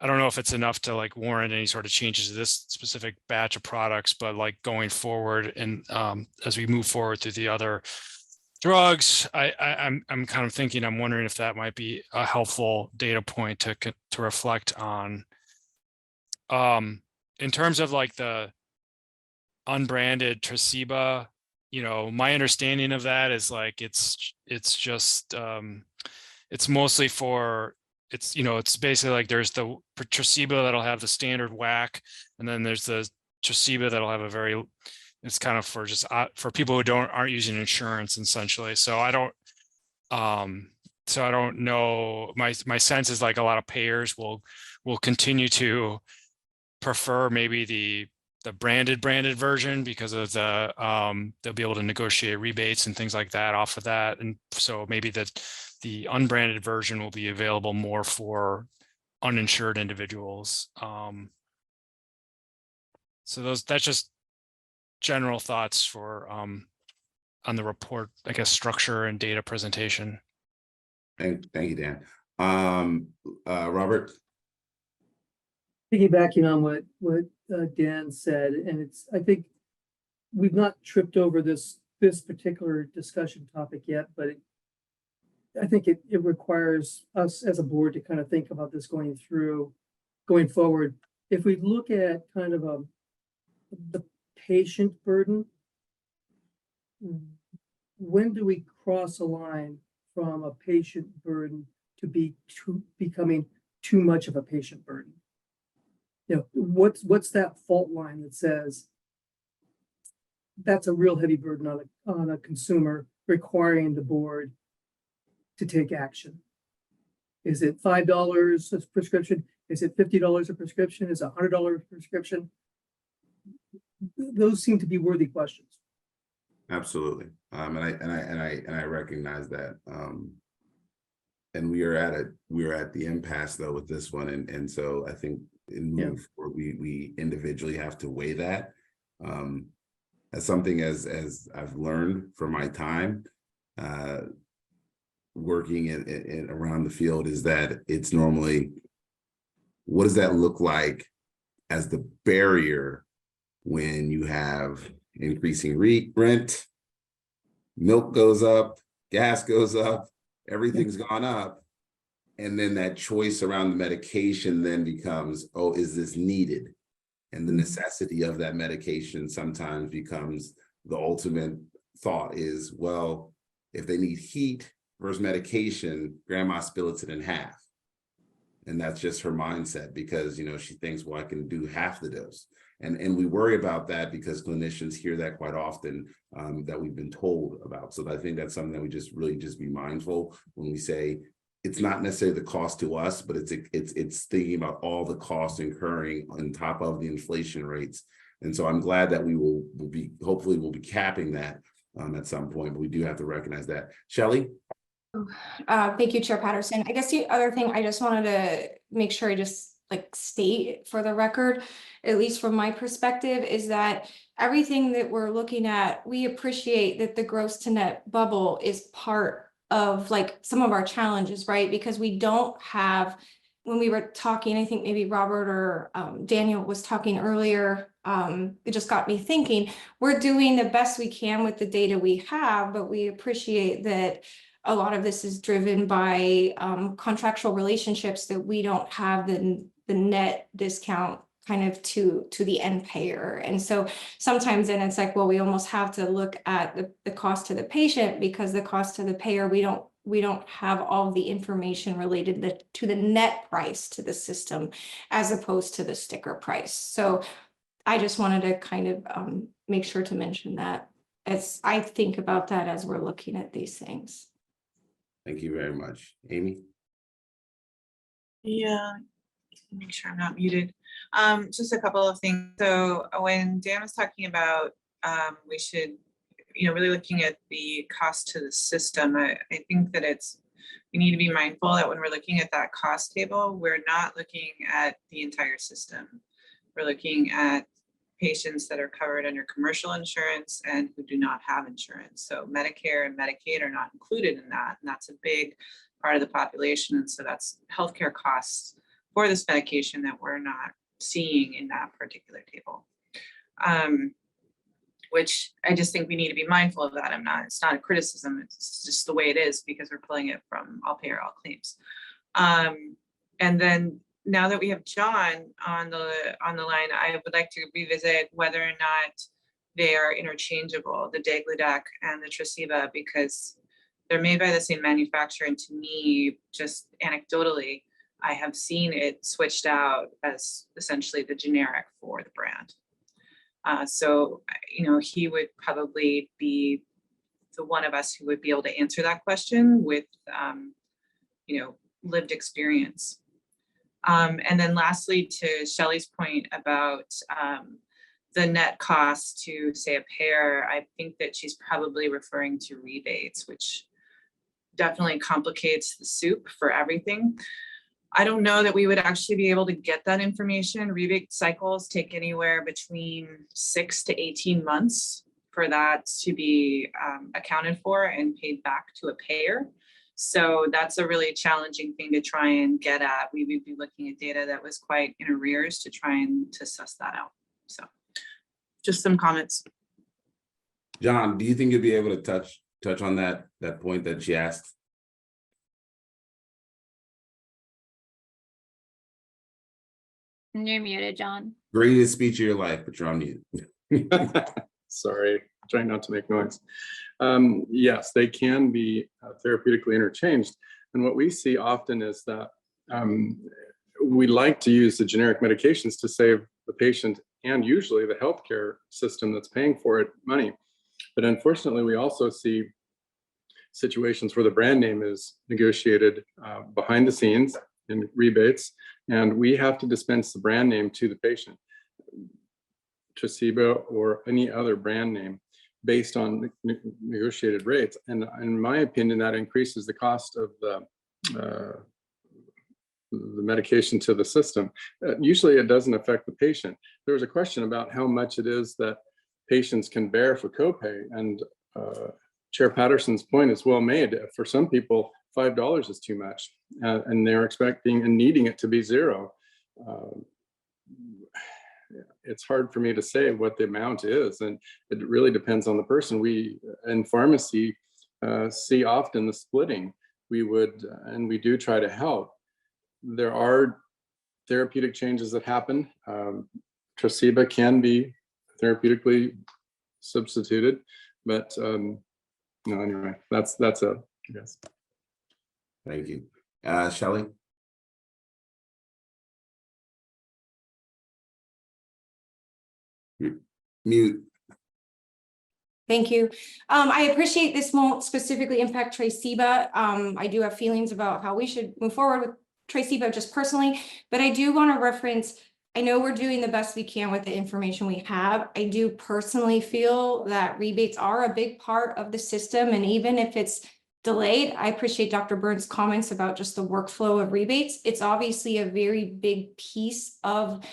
I don't know if it's enough to warrant any sort of changes to this specific batch of products, but going forward and as we move forward through the other drugs, I'm kind of thinking, I'm wondering if that might be a helpful data point to reflect on. In terms of the unbranded Tresiba, my understanding of that is it's just it's mostly for, it's basically there's the Tresiba that'll have the standard whack, and then there's the Tresiba that'll have a very, it's kind of for just for people who aren't using insurance essentially. So I don't know. My sense is a lot of payers will continue to prefer maybe the branded version because of the they'll be able to negotiate rebates and things like that off of that. And so maybe the unbranded version will be available more for uninsured individuals. So that's just general thoughts for on the report, I guess, structure and data presentation. Thank you, Dan. Robert? Piggybacking on what Dan said, and I think we've not tripped over this particular discussion topic yet, but I think it requires us as a board to kind of think about this going forward. If we look at kind of the patient burden, when do we cross a line from a patient burden to becoming too much of a patient burden? You know, what's that fault line that says that's a real heavy burden on a consumer, requiring the board to take action? Is it $5 a prescription? Is it $50 a prescription? Is it $100 a prescription? Those seem to be worthy questions. Absolutely. And I recognize that. And we are at the impasse though with this one. And so I think in moving forward, we individually have to weigh that. As something as I've learned from my time working in around the field, is that it's normally, what does that look like as the barrier when you have increasing rent, milk goes up, gas goes up, everything's gone up, and then that choice around the medication then becomes, oh, is this needed? And the necessity of that medication sometimes becomes the ultimate thought is, well, if they need heat versus medication, grandma splits it in half. And that's just her mindset because, you know, she thinks, well, I can do half the dose. And we worry about that because clinicians hear that quite often, that we've been told about. So I think that's something that we just really just be mindful when we say it's not necessarily the cost to us, but it's thinking about all the costs incurring on top of the inflation rates. And so I'm glad that hopefully we'll be capping that at some point, but we do have to recognize that. Shelley? Thank you, Chair Patterson. I guess the other thing I just wanted to make sure I just state for the record, at least from my perspective, is that everything that we're looking at, we appreciate that the gross to net bubble is part of some of our challenges, right? Because we don't have, when we were talking, I think maybe Robert or Daniel was talking earlier, it just got me thinking, we're doing the best we can with the data we have, but we appreciate that a lot of this is driven by contractual relationships that we don't have the net discount kind of to the end payer. And so sometimes then it's well, we almost have to look at the cost to the patient, because the cost to the payer, we don't have all the information related to the net price to the system as opposed to the sticker price. So I just wanted to kind of make sure to mention that as I think about that as we're looking at these things. Thank you very much. Amy? Yeah, make sure I'm not muted. Just a couple of things. So when Dan was talking about we should, really looking at the cost to the system, I think that we need to be mindful that when we're looking at that cost table, we're not looking at the entire system. We're looking at patients that are covered under commercial insurance and who do not have insurance. So Medicare and Medicaid are not included in that. And that's a big part of the population. And so that's healthcare costs for this medication that we're not seeing in that particular table. Which I just think we need to be mindful of that. It's not a criticism, it's just the way it is because we're pulling it from all payer, all claims. And then now that we have John on the line, I would like to revisit whether or not they are interchangeable, the Degludec and the Tresiba, because they're made by the same manufacturer. And to me, just anecdotally, I have seen it switched out as essentially the generic for the brand. So, he would probably be the one of us who would be able to answer that question with, lived experience. And then lastly, to Shelley's point about the net cost to, say, a payer, I think that she's probably referring to rebates, which definitely complicates the soup for everything. I don't know that we would actually be able to get that information. Rebate cycles take anywhere between 6 to 18 months for that to be accounted for and paid back to a payer. So that's a really challenging thing to try and get at. We would be looking at data that was quite in arrears to try and to suss that out. So just some comments. John, do you think you'll be able to touch on that point that she asked? You're muted, John. Greatest speech of your life, but you're on mute. Sorry, trying not to make noise. Yes, they can be therapeutically interchanged. And what we see often is that we like to use the generic medications to save the patient and usually the healthcare system that's paying for it money. But unfortunately, we also see situations where the brand name is negotiated behind the scenes in rebates, and we have to dispense the brand name to the patient, Tresiba or any other brand name, based on negotiated rates. And in my opinion, that increases the cost of the medication to the system. Usually it doesn't affect the patient. There was a question about how much it is that patients can bear for copay, and Chair Patterson's point is well made. For some people, $5 is too much, and they're expecting and needing it to be zero. It's hard for me to say what the amount is, and it really depends on the person. We in pharmacy see often the splitting. We would, and we do try to help. There are therapeutic changes that happen. Tresiba can be therapeutically substituted, but no, anyway, that's it, I guess. Thank you. Shelley? Mute. Thank you. I appreciate this won't specifically impact Tresiba. I do have feelings about how we should move forward with Tresiba just personally, but I do want to reference, I know we're doing the best we can with the information we have. I do personally feel that rebates are a big part of the system, and even if it's delayed, I appreciate Dr. Burns' comments about just the workflow of rebates. It's obviously a very big piece of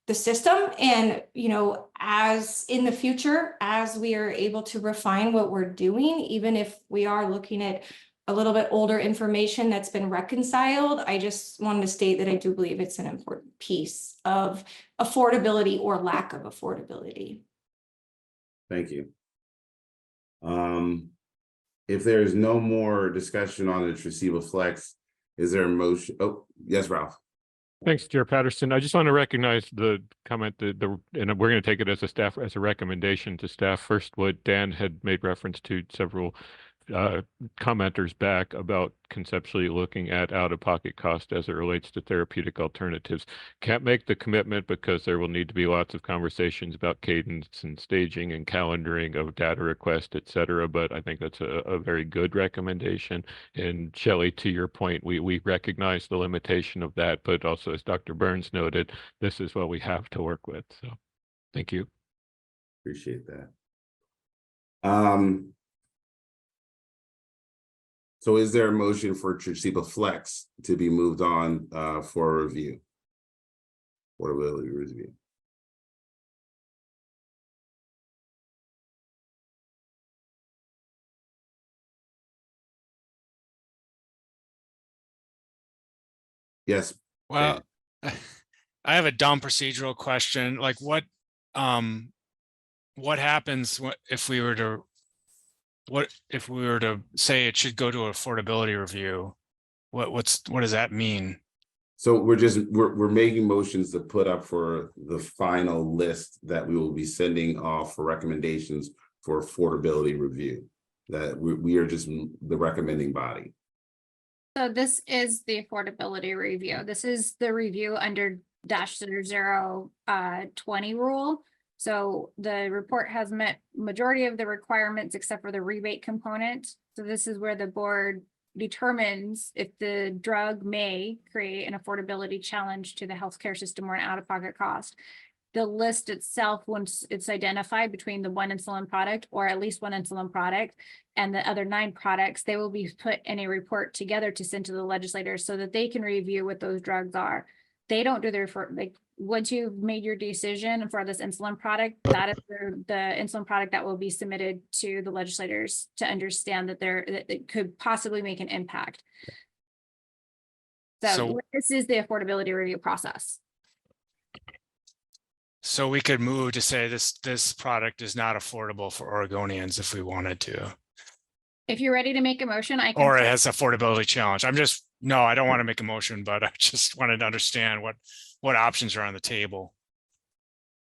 the system. And, you know, as in the future, as we are able to refine what we're doing, even if we are looking at a little bit older information that's been reconciled, I just wanted to state that I do believe it's an important piece of affordability or lack of affordability. Thank you. If there is no more discussion on the Tresiba Flex, is there a motion? Oh, yes, Ralph. Thanks, Chair Patterson. I just want to recognize the comment and we're going to take it as a recommendation to staff. First, what Dan had made reference to several commenters back about conceptually looking at out-of-pocket cost as it relates to therapeutic alternatives. Can't make the commitment because there will need to be lots of conversations about cadence and staging and calendaring of data request, et cetera. But I think that's a very good recommendation. And Shelley, to your point, we recognize the limitation of that, but also as Dr. Burns noted, this is what we have to work with. So thank you. Appreciate that. So is there a motion for Tresiba Flex to be moved on for review? Affordability review. Yes. Well, I have a dumb procedural question. Like what happens if we were to say it should go to affordability review? What does that mean? So we're making motions to put up for the final list that we will be sending off for recommendations for affordability review. That we are just the recommending body. So this is the affordability review. This is the review under -0020 rule. So the report has met majority of the requirements except for the rebate component. So this is where the board determines if the drug may create an affordability challenge to the healthcare system or an out-of-pocket cost. the list itself, once it's identified between the one insulin product or at least one insulin product and the other 9 products, they will be put in a report together to send to the legislators so that they can review what those drugs are. They don't do their, like, once you've made your decision for this insulin product, that is the insulin product that will be submitted to the legislators to understand that that it could possibly make an impact. So this is the affordability review process. So we could move to say this product is not affordable for Oregonians if we wanted to. If you're ready to make a motion, I can. Or it has affordability challenge. No, I don't want to make a motion, but I just wanted to understand what options are on the table.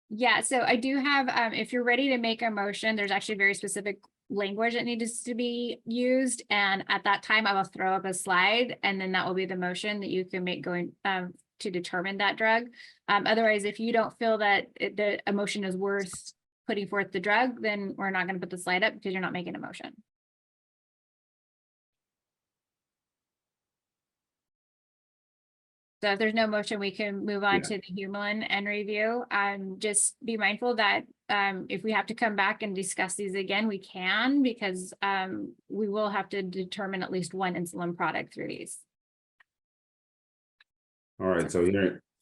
Yeah, so I do have, if you're ready to make a motion, there's actually very specific language that needs to be used. And at that time, I will throw up a slide and then that will be the motion that you can make going to determine that drug. Otherwise, if you don't feel that a motion is worth putting forth the drug, then we're not going to put the slide up because you're not making a motion. So if there's no motion, we can move on to the Humulin and review. Just be mindful that if we have to come back and discuss these again, we can, because we will have to determine at least one insulin product through these. All right, so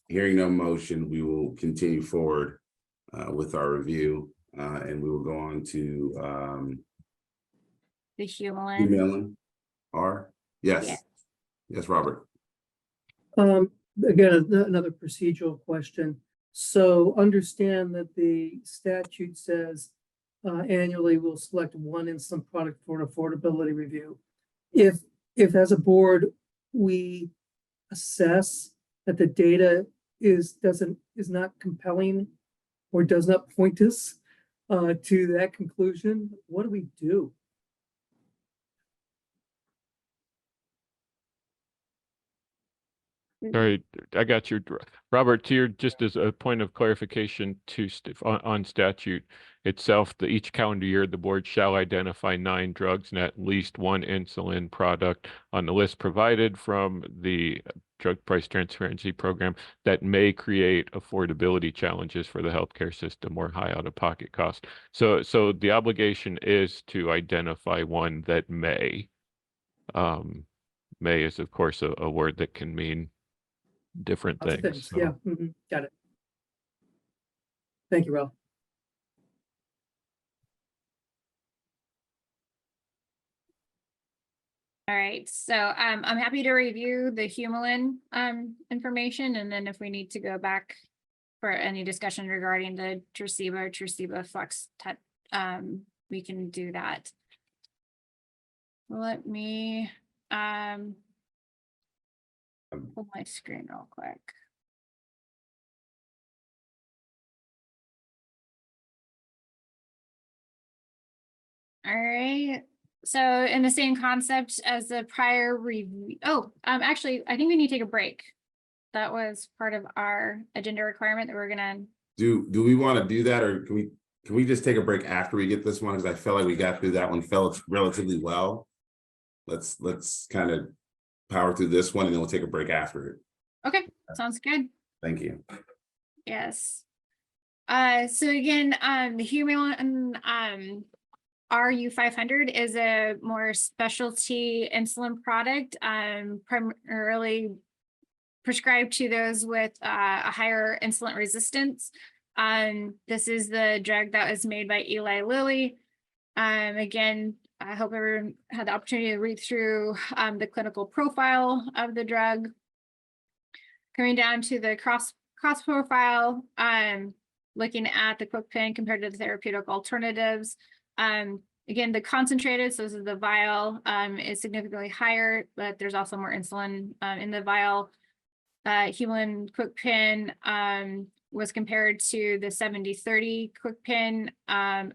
hearing no motion, we will continue forward with our review, and we will go on to The Humulin. Humulin. Yes. Yes, Robert. Again, another procedural question. So understand that the statute says annually we'll select one insulin product for an affordability review. If as a board, we assess that the data is not compelling or does not point us to that conclusion, what do we do? Sorry, I got you, Robert. Just as a point of clarification on statute itself, each calendar year the board shall identify 9 drugs and at least one insulin product on the list provided from the Drug Price Transparency Program that may create affordability challenges for the healthcare system or high out-of-pocket costs. So the obligation is to identify one that may. May is, of course, a word that can mean different things. So. Yeah, got it. Thank you, Ralph. All right, so I'm happy to review the Humulin information, and then if we need to go back for any discussion regarding the Tresiba FlexTouch, we can do that. Let me pull my screen real quick. All right. So in the same concept as the prior review. Oh, actually, I think we need to take a break. That was part of our agenda requirement that we're gonna. Do we want to do that, or can we just take a break after we get this one? Because I felt like we got through that one relatively well. Let's kind of power through this one and then we'll take a break after it. Okay, sounds good. Thank you. Yes. So again, the Humulin RU500 is a more specialty insulin product, primarily prescribed to those with a higher insulin resistance. This is the drug that was made by Eli Lilly. Again, I hope everyone had the opportunity to read through the clinical profile of the drug. Coming down to the cross profile, looking at the KwikPen compared to the therapeutic alternatives. Again, the concentrated, so this is the vial, is significantly higher, but there's also more insulin in the vial. Humulin KwikPen was compared to the 70/30 KwikPen,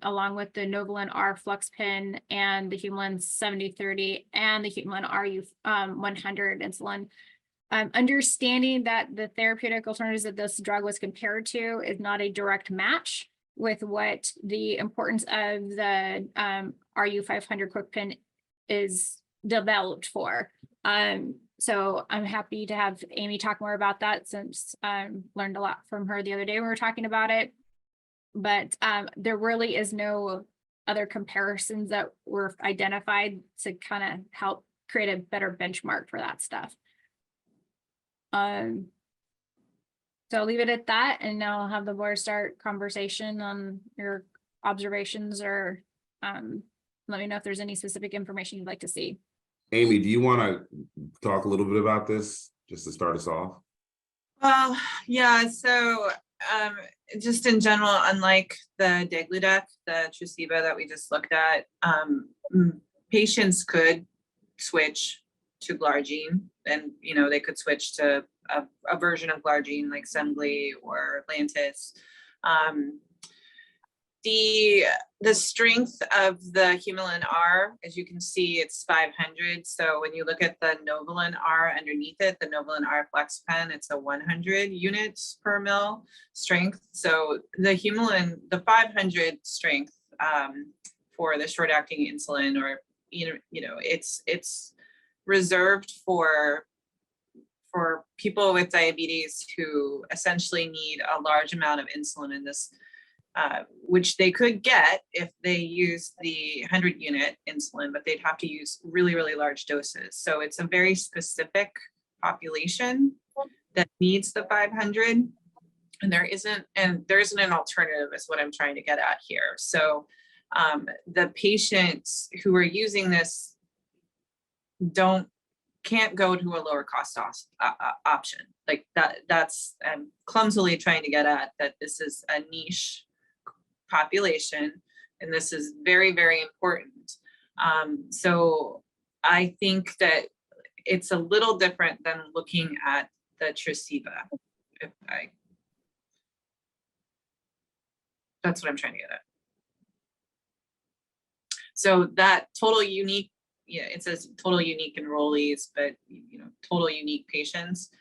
along with the Novolin R FlexPen and the Humulin 70/30 and the Humulin RU100 insulin. Understanding that the therapeutic alternatives that this drug was compared to is not a direct match with what the importance of the RU500 KwikPen is developed for. So I'm happy to have Amy talk more about that since learned a lot from her the other day when we were talking about it. But there really is no other comparisons that were identified to kind of help create a better benchmark for that stuff. So I'll leave it at that, and now I'll have the board start conversation on your observations, or let me know if there's any specific information you'd like to see. Amy, do you want to talk a little bit about this just to start us off? Well, yeah, so just in general, unlike the degludec, the Tresiba that we just looked at, patients could switch to glargine, and they could switch to a version of glargine like Semglee or Lantus. The strength of the Humulin R, as you can see, it's 500. So when you look at the Novolin R underneath it, the Novolin R FlexPen, it's a 100 units per mil strength. So the Humulin, the 500 strength for the short-acting insulin, or it's reserved for people with diabetes who essentially need a large amount of insulin in this. Which they could get if they use the 100 unit insulin, but they'd have to use really, really large doses. So it's a very specific population that needs the 500, and there isn't an alternative, is what I'm trying to get at here. So the patients who are using this can't go to a lower cost option. Like that's I'm clumsily trying to get at that this is a niche population, and this is very, very important. So I think that it's a little different than looking at the Tresiba. That's what I'm trying to get at. So that total unique, it says total unique enrollees, but total unique patients.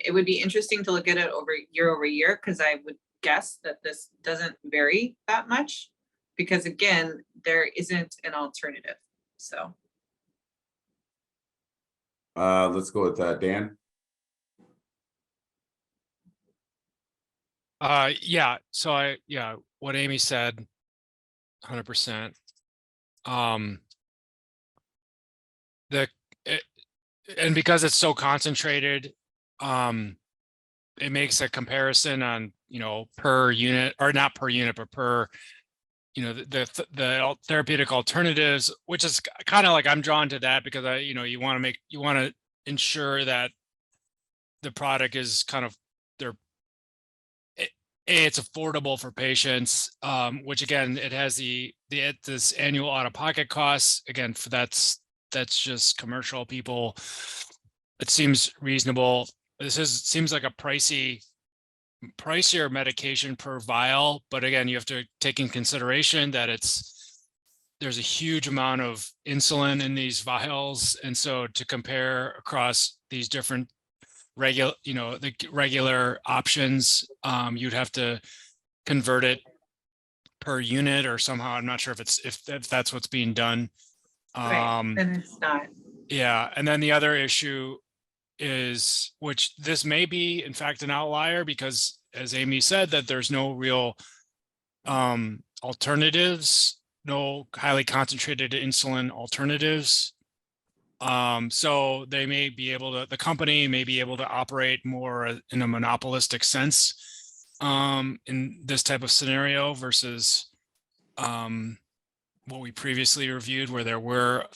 It would be interesting to look at it over year, because I would guess that this doesn't vary that much, because again, there isn't an alternative. So let's go with that, Dan. Yeah, so what Amy said, 100%. And because it's so concentrated, it makes a comparison on per unit, or not per unit, but per the therapeutic alternatives, which is kind of like, I'm drawn to that because you want to ensure that the product is kind of it's affordable for patients, which again, it has this annual out-of-pocket costs. Again, that's just commercial people. It seems reasonable. Seems like a pricier medication per vial, but again, you have to take in consideration that there's a huge amount of insulin in these vials, and so to compare across these different the regular options, you'd have to convert it per unit or somehow. I'm not sure if that's what's being done. right. And it's not. Yeah, and then the other issue is, which this may be in fact an outlier, because as Amy said, that there's no real alternatives, no highly concentrated insulin alternatives. So they may be able to, the company may be able to operate more in a monopolistic sense in this type of scenario versus what we previously reviewed, where there were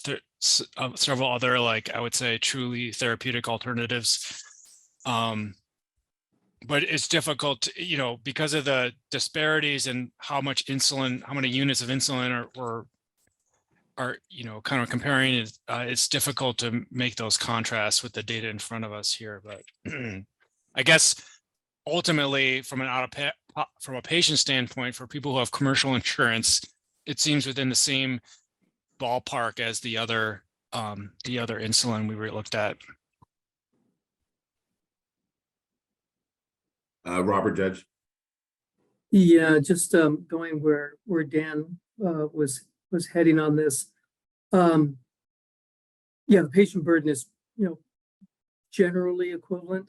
several other, like I would say, truly therapeutic alternatives. But it's difficult, because of the disparities in how many units of insulin are kind of comparing it. It's difficult to make those contrasts with the data in front of us here. But I guess ultimately, from a patient standpoint, for people who have commercial insurance, it seems within the same ballpark as the other insulin we looked at. Robert Judge. Yeah, just going where Dan was heading on this. Yeah, the patient burden is generally equivalent,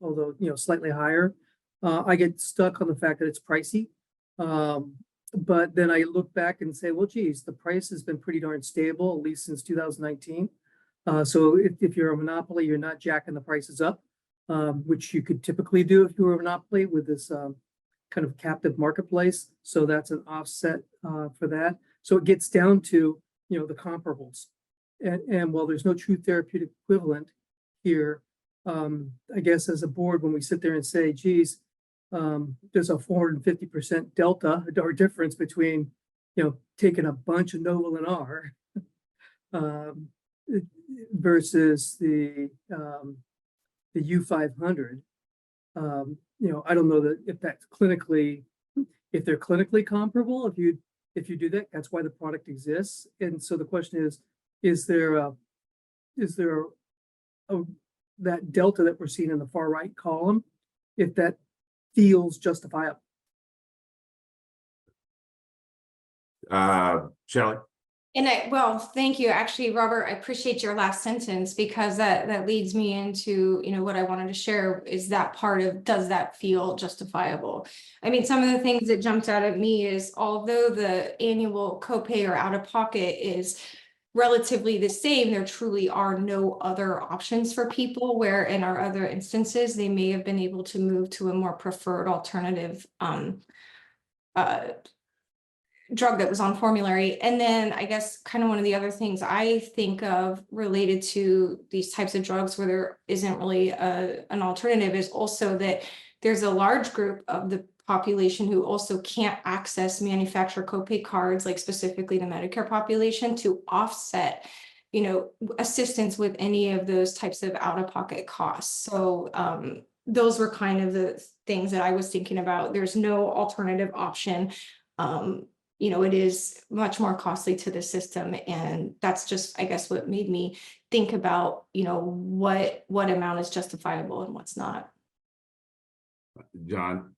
although, slightly higher. I get stuck on the fact that it's pricey. But then I look back and say, well, geez, the price has been pretty darn stable, at least since 2019. So if you're a monopoly, you're not jacking the prices up, which you could typically do if you were a monopoly with this kind of captive marketplace. So that's an offset for that. So it gets down to, the comparables. And while there's no true therapeutic equivalent here, I guess as a board, when we sit there and say, geez, there's a 450% delta or difference between, taking a bunch of Novolin R versus the U500. I don't know that if that's if they're clinically comparable. If you do that, that's why the product exists. And so the question is there that delta that we're seeing in the far right column, if that feels justifiable? Shelley? Well, thank you. Actually, Robert, I appreciate your last sentence because that leads me into, what I wanted to share is that part of, does that feel justifiable? I mean, some of the things that jumped out at me is although the annual copay or out of pocket is relatively the same, there truly are no other options for people where in our other instances, they may have been able to move to a more preferred alternative drug that was on formulary. And then I guess kind of one of the other things I think of related to these types of drugs where there isn't really an alternative is also that there's a large group of the population who also can't access manufacturer copay cards, like specifically the Medicare population, to offset, assistance with any of those types of out-of-pocket costs. So those were kind of the things that I was thinking about. There's no alternative option. It is much more costly to the system. And that's just, I guess, what made me think about, what amount is justifiable and what's not. John?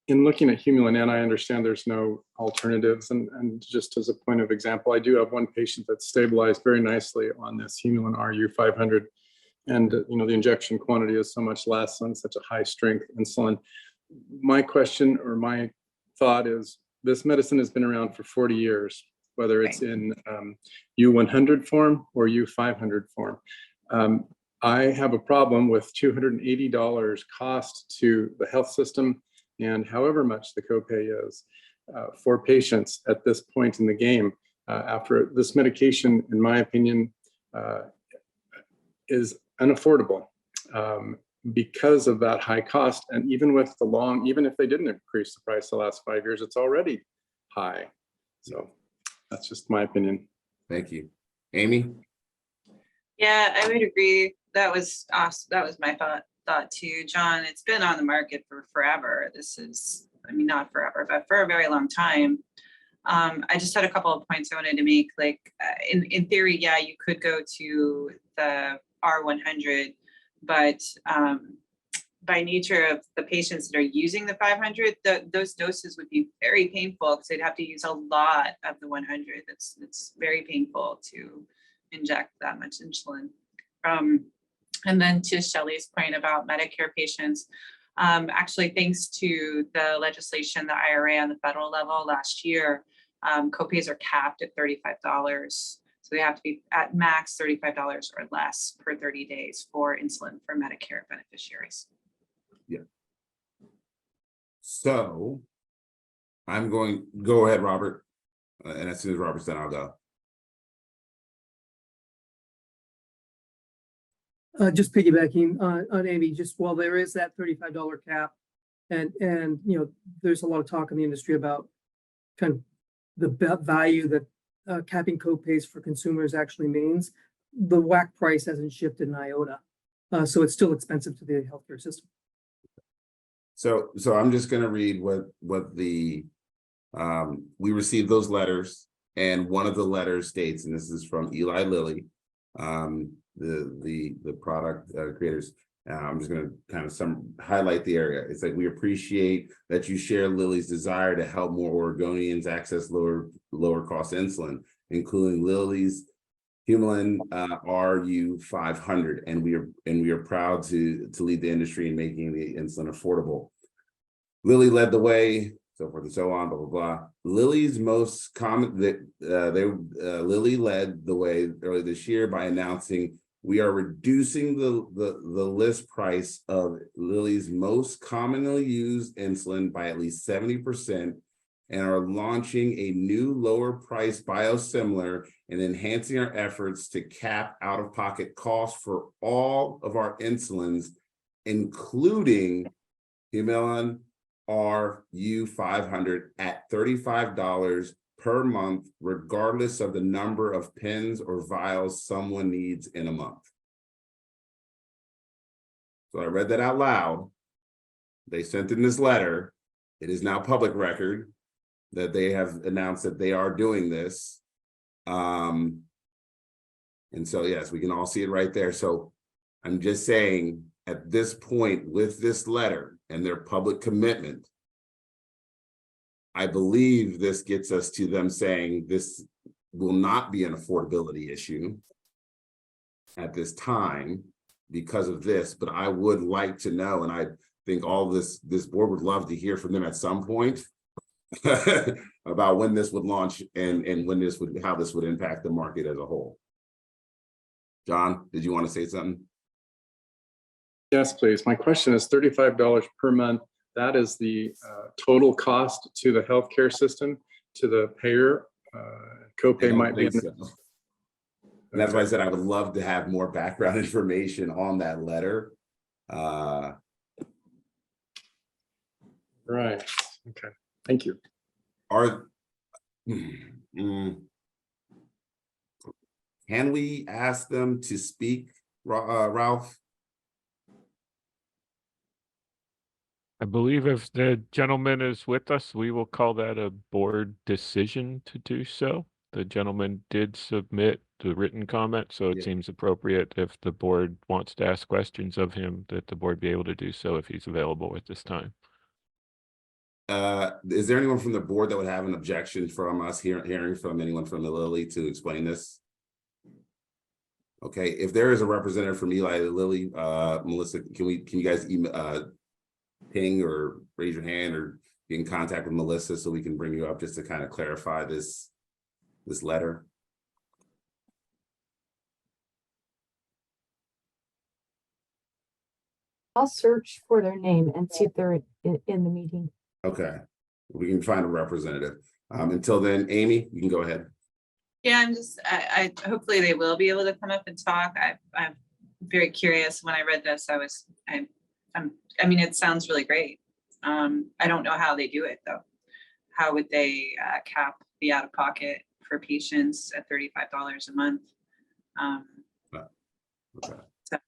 In looking at Humulin, and I understand there's no alternatives, and just as a point of example, I do have one patient that's stabilized very nicely on this Humulin RU500. And the injection quantity is so much less on such a high strength insulin. My question or my thought is, this medicine has been around for 40 years, whether it's in U100 form or U500 form. I have a problem with $280 cost to the health system and however much the copay is for patients at this point in the game. After this medication, in my opinion, is unaffordable because of that high cost. And even with even if they didn't increase the price the last 5 years, it's already high. So that's just my opinion. Thank you. Amy? Yeah, I would agree. That was awesome. That was my thought too, John. It's been on the market for forever. This is, not forever, but for a very long time. I just had a couple of points I wanted to make. Like in theory, yeah, you could go to the R100, but by nature of the patients that are using the 500, those doses would be very painful because they'd have to use a lot of the 100. It's very painful to inject that much insulin. And then to Shelley's point about Medicare patients, actually, thanks to the legislation, the IRA on the federal level last year, copays are capped at $35. So they have to be at max $35 or less per 30 days for insulin for Medicare beneficiaries. Yeah. So go ahead, Robert. And as soon as Robert's done, I'll go. Just piggybacking on Amy, just while there is that $35 cap, and there's a lot of talk in the industry about kind of the value that capping copays for consumers actually means, the WAC price hasn't shifted an iota, so it's still expensive to the healthcare system. So I'm just going to read what the we received those letters, and one of the letters states, and this is from Eli Lilly, the product creators. I'm just going to kind of highlight the area. It's like, we appreciate that you share Lilly's desire to help more Oregonians access lower cost insulin, including Lilly's Humulin RU500, and we are proud to lead the industry in making the insulin affordable. Lilly led the way, so forth and so on, blah blah blah. Lilly's most common Lilly led the way earlier this year by announcing, we are reducing the list price of Lilly's most commonly used insulin by at least 70%, and are launching a new lower price biosimilar and enhancing our efforts to cap out-of-pocket costs for all of our insulins, including Humulin RU500 at $35 per month, regardless of the number of pens or vials someone needs in a month. So I read that out loud. They sent in this letter. It is now public record that they have announced that they are doing this. And so, yes, we can all see it right there. So I'm just saying, at this point with this letter and their public commitment, I believe this gets us to them saying this will not be an affordability issue at this time because of this, but I would like to know, and I think all this board would love to hear from them at some point about when this would launch and when this would, how this would impact the market as a whole. John, did you want to say something? Yes, please. My question is $35 per month. That is the total cost to the healthcare system, to the payer. Copay might be. So. And that's why I said I would love to have more background information on that letter. Right. Okay. Thank you. Can we ask them to speak, Ralph? I believe if the gentleman is with us, we will call that a board decision to do so. The gentleman did submit the written comment, so it seems appropriate if the board wants to ask questions of him, that the board be able to do so if he's available at this time. Is there anyone from the board that would have an objection from us hearing from anyone from the Lilly to explain this? Okay, if there is a representative from Eli Lilly, Melissa, can you guys email, ping or raise your hand or get in contact with Melissa so we can bring you up just to kind of clarify this letter? I'll search for their name and see if they're in the meeting. Okay, we can find a representative. Until then, Amy, you can go ahead. Yeah, I hopefully they will be able to come up and talk. I'm very curious. When I read this, I mean, it sounds really great. I don't know how they do it though. How would they cap the out of pocket for patients at $35 a month? Okay. So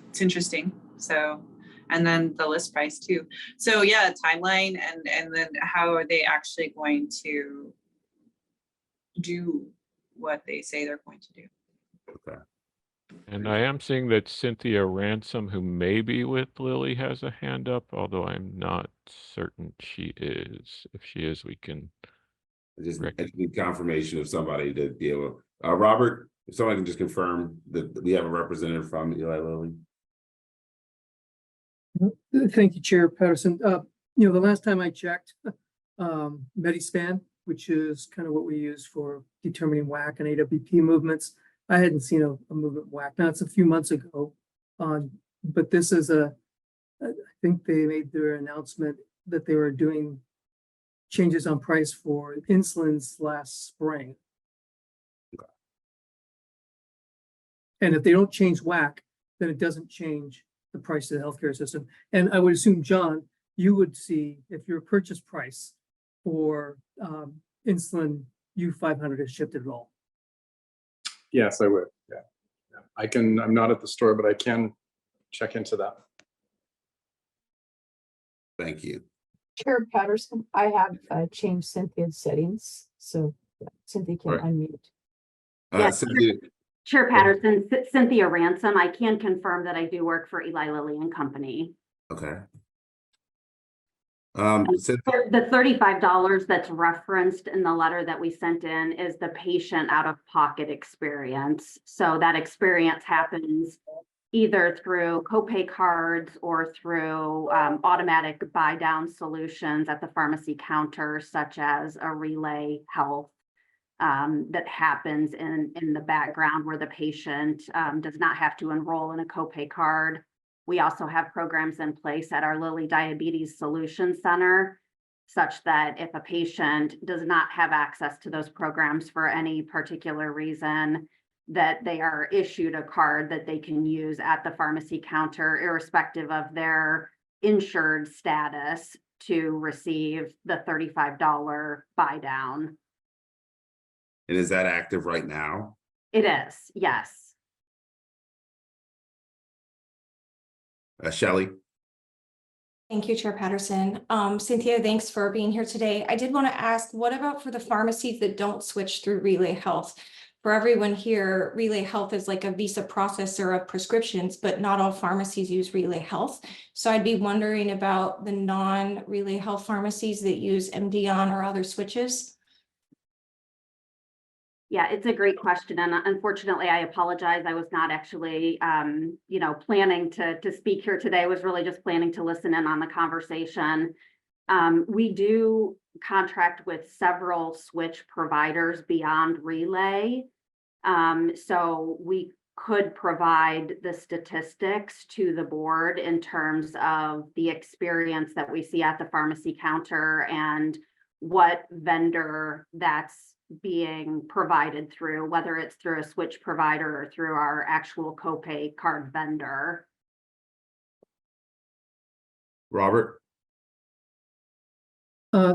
it's interesting. So, and then the list price too. So yeah, timeline and then how are they actually going to do what they say they're going to do? Okay. And I am seeing that Cynthia Ransom, who may be with Lilly, has a hand up, although I'm not certain she is. If she is, we can. I just need confirmation of somebody to be able. Robert, if somebody can just confirm that we have a representative from Eli Lilly. Thank you, Chair Patterson. The last time I checked, Medispan, which is kind of what we use for determining WAC and AWP movements, I hadn't seen a movement WAC. Now it's a few months ago, but this is I think they made their announcement that they were doing changes on price for insulins last spring. Okay. And if they don't change WAC, then it doesn't change the price of the healthcare system. And I would assume, John, you would see if your purchase price for insulin U500 has shifted at all. Yes, I would. Yeah. I'm not at the store, but I can check into that. Thank you. Chair Patterson, I have changed Cynthia's settings, so Cynthia can unmute. Cynthia, Chair Patterson, Cynthia Ransom. I can confirm that I do work for Eli Lilly and Company. Okay. The $35 that's referenced in the letter that we sent in is the patient out-of-pocket experience. So that experience happens either through copay cards or through automatic buy-down solutions at the pharmacy counter, such as a Relay Health that happens in the background where the patient does not have to enroll in a copay card. We also have programs in place at our Lilly Diabetes Solutions Center, such that if a patient does not have access to those programs for any particular reason, that they are issued a card that they can use at the pharmacy counter, irrespective of their insured status, to receive the $35 buy down. And is that active right now? It is, yes. Shelley? Thank you, Chair Patterson. Cynthia, thanks for being here today. I did want to ask, what about for the pharmacies that don't switch through Relay Health? For everyone here, Relay Health is like a Visa processor of prescriptions, but not all pharmacies use Relay Health. So I'd be wondering about the non-Relay Health pharmacies that use MDON or other switches. Yeah, it's a great question. And unfortunately, I apologize. I was not actually, planning to speak here today. I was really just planning to listen in on the conversation. We do contract with several switch providers beyond Relay. So we could provide the statistics to the board in terms of the experience that we see at the pharmacy counter and what vendor that's being provided through, whether it's through a switch provider or through our actual copay card vendor. Robert?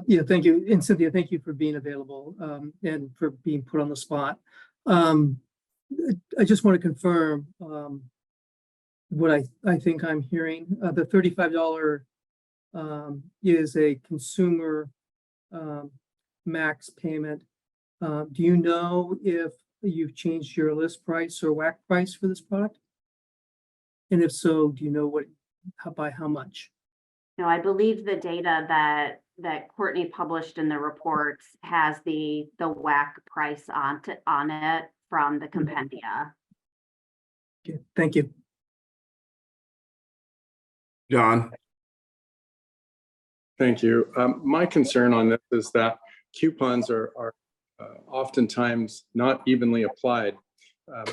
Yeah, thank you. And Cynthia, thank you for being available and for being put on the spot. I just want to confirm what I think I'm hearing. The $35 is a consumer max payment. Do you know if you've changed your list price or WAC price for this product? And if so, do you know by how much? No, I believe the data that Courtney published in the reports has the WAC price on it from the compendia. Okay, thank you. John? Thank you. My concern on this is that coupons are oftentimes not evenly applied.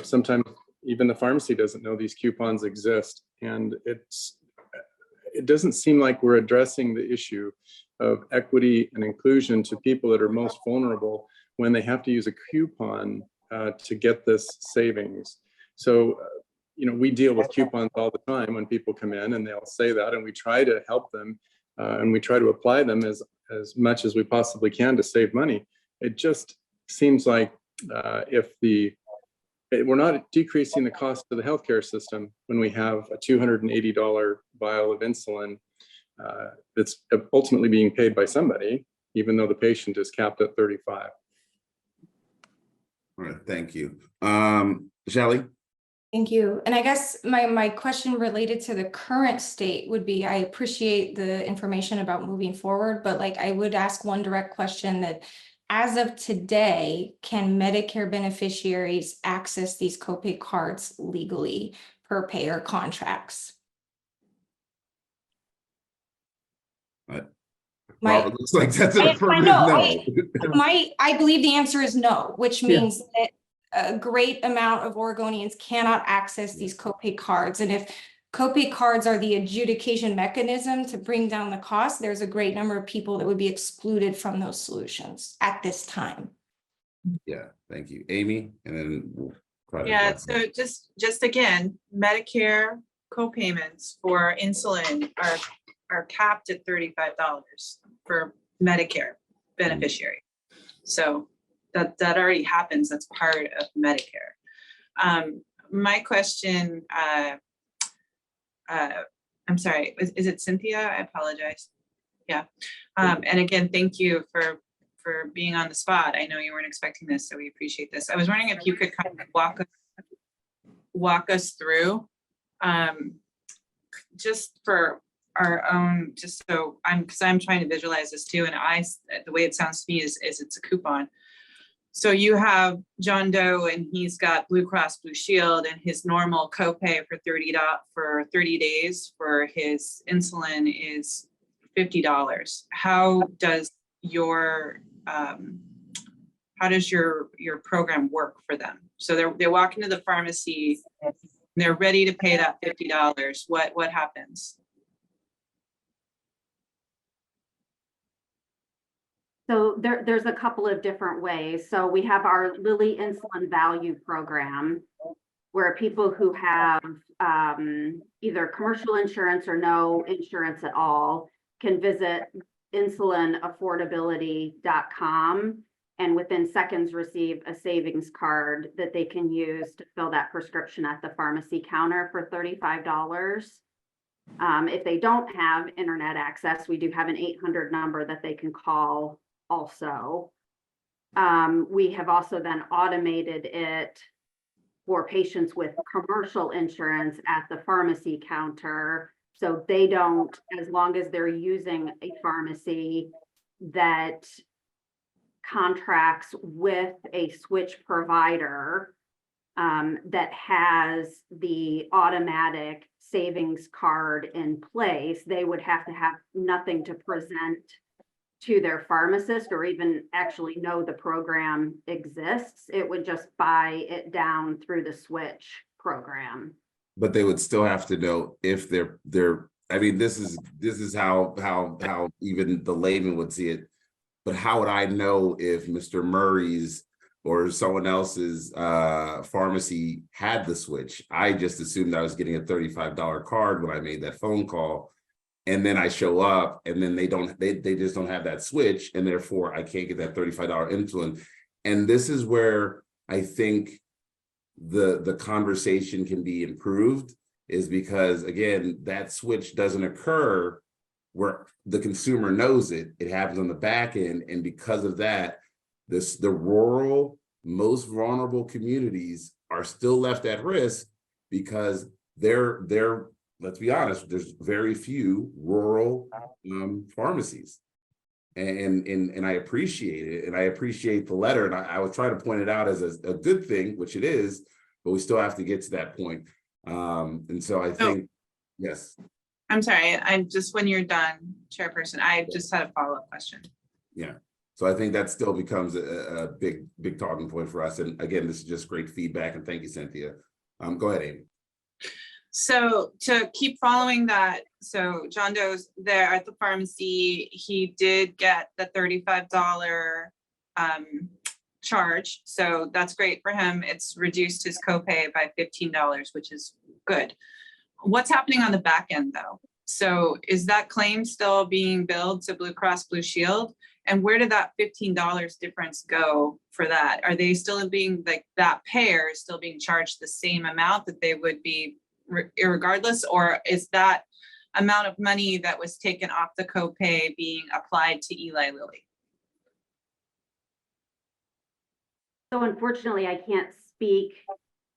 Sometimes even the pharmacy doesn't know these coupons exist, and it doesn't seem like we're addressing the issue of equity and inclusion to people that are most vulnerable when they have to use a coupon to get this savings. So, we deal with coupons all the time when people come in and they'll say that, and we try to help them and we try to apply them as much as we possibly can to save money. It just seems like we're not decreasing the cost of the healthcare system when we have a $280 vial of insulin that's ultimately being paid by somebody, even though the patient is capped at $35. All right, thank you. Shelley? Thank you. And I guess my question related to the current state would be, I appreciate the information about moving forward, but I would ask one direct question that as of today, can Medicare beneficiaries access these copay cards legally per payer contracts? Robert looks like that's an affirmative no. I believe the answer is no, which means that a great amount of Oregonians cannot access these copay cards. And if copay cards are the adjudication mechanism to bring down the cost, there's a great number of people that would be excluded from those solutions at this time. Yeah, thank you. Amy, and then we'll try to. Yeah, so just again, Medicare co-payments for insulin are capped at $35 for Medicare beneficiary. So that already happens. That's part of Medicare. My question, I'm sorry, is it Cynthia? I apologize. Yeah. And again, thank you for being on the spot. I know you weren't expecting this, so we appreciate this. I was wondering if you could kind of walk us walk us through, just for our own, just so because I'm trying to visualize this too, and the way it sounds to me is it's a coupon. So you have John Doe, and he's got Blue Cross Blue Shield, and his normal copay for 30 days for his insulin is $50. How does your program work for them? So they walk into the pharmacy, they're ready to pay that $50. What happens? So there's a couple of different ways. So we have our Lilly Insulin Value Program, where people who have either commercial insurance or no insurance at all can visit insulinaffordability.com and within seconds receive a savings card that they can use to fill that prescription at the pharmacy counter for $35. If they don't have internet access, we do have an 800 number that they can call also. We have also then automated it for patients with commercial insurance at the pharmacy counter. So they don't, as long as they're using a pharmacy that contracts with a switch provider that has the automatic savings card in place, they would have to have nothing to present to their pharmacist or even actually know the program exists. It would just buy it down through the switch program. But they would still have to know if they're I mean, this is how even the layman would see it. But how would I know if Mr. Murray's or someone else's pharmacy had the switch? I just assumed I was getting a $35 card when I made that phone call. And then I show up and then they just don't have that switch. And therefore I can't get that $35 insulin. And this is where I think the conversation can be improved, is because again, that switch doesn't occur where the consumer knows it. It happens on the back end. And because of that, the rural, most vulnerable communities are still left at risk because they're let's be honest, there's very few rural pharmacies. And I appreciate it. And I appreciate the letter. And I was trying to point it out as a good thing, which it is, but we still have to get to that point. And so I think, yes. I'm sorry, when you're done, Chairperson, I just had a follow-up question. Yeah. So I think that still becomes a big talking point for us. And again, this is just great feedback. And thank you, Cynthia. Go ahead, Amy. So to keep following that, so John Doe's there at the pharmacy, he did get the $35 charge. So that's great for him. It's reduced his copay by $15, which is good. What's happening on the back end though? So is that claim still being billed to Blue Cross Blue Shield? And where did that $15 difference go for that? Are they still being, like, that payer is still being charged the same amount that they would be irregardless, or is that amount of money that was taken off the copay being applied to Eli Lilly? So unfortunately, I can't speak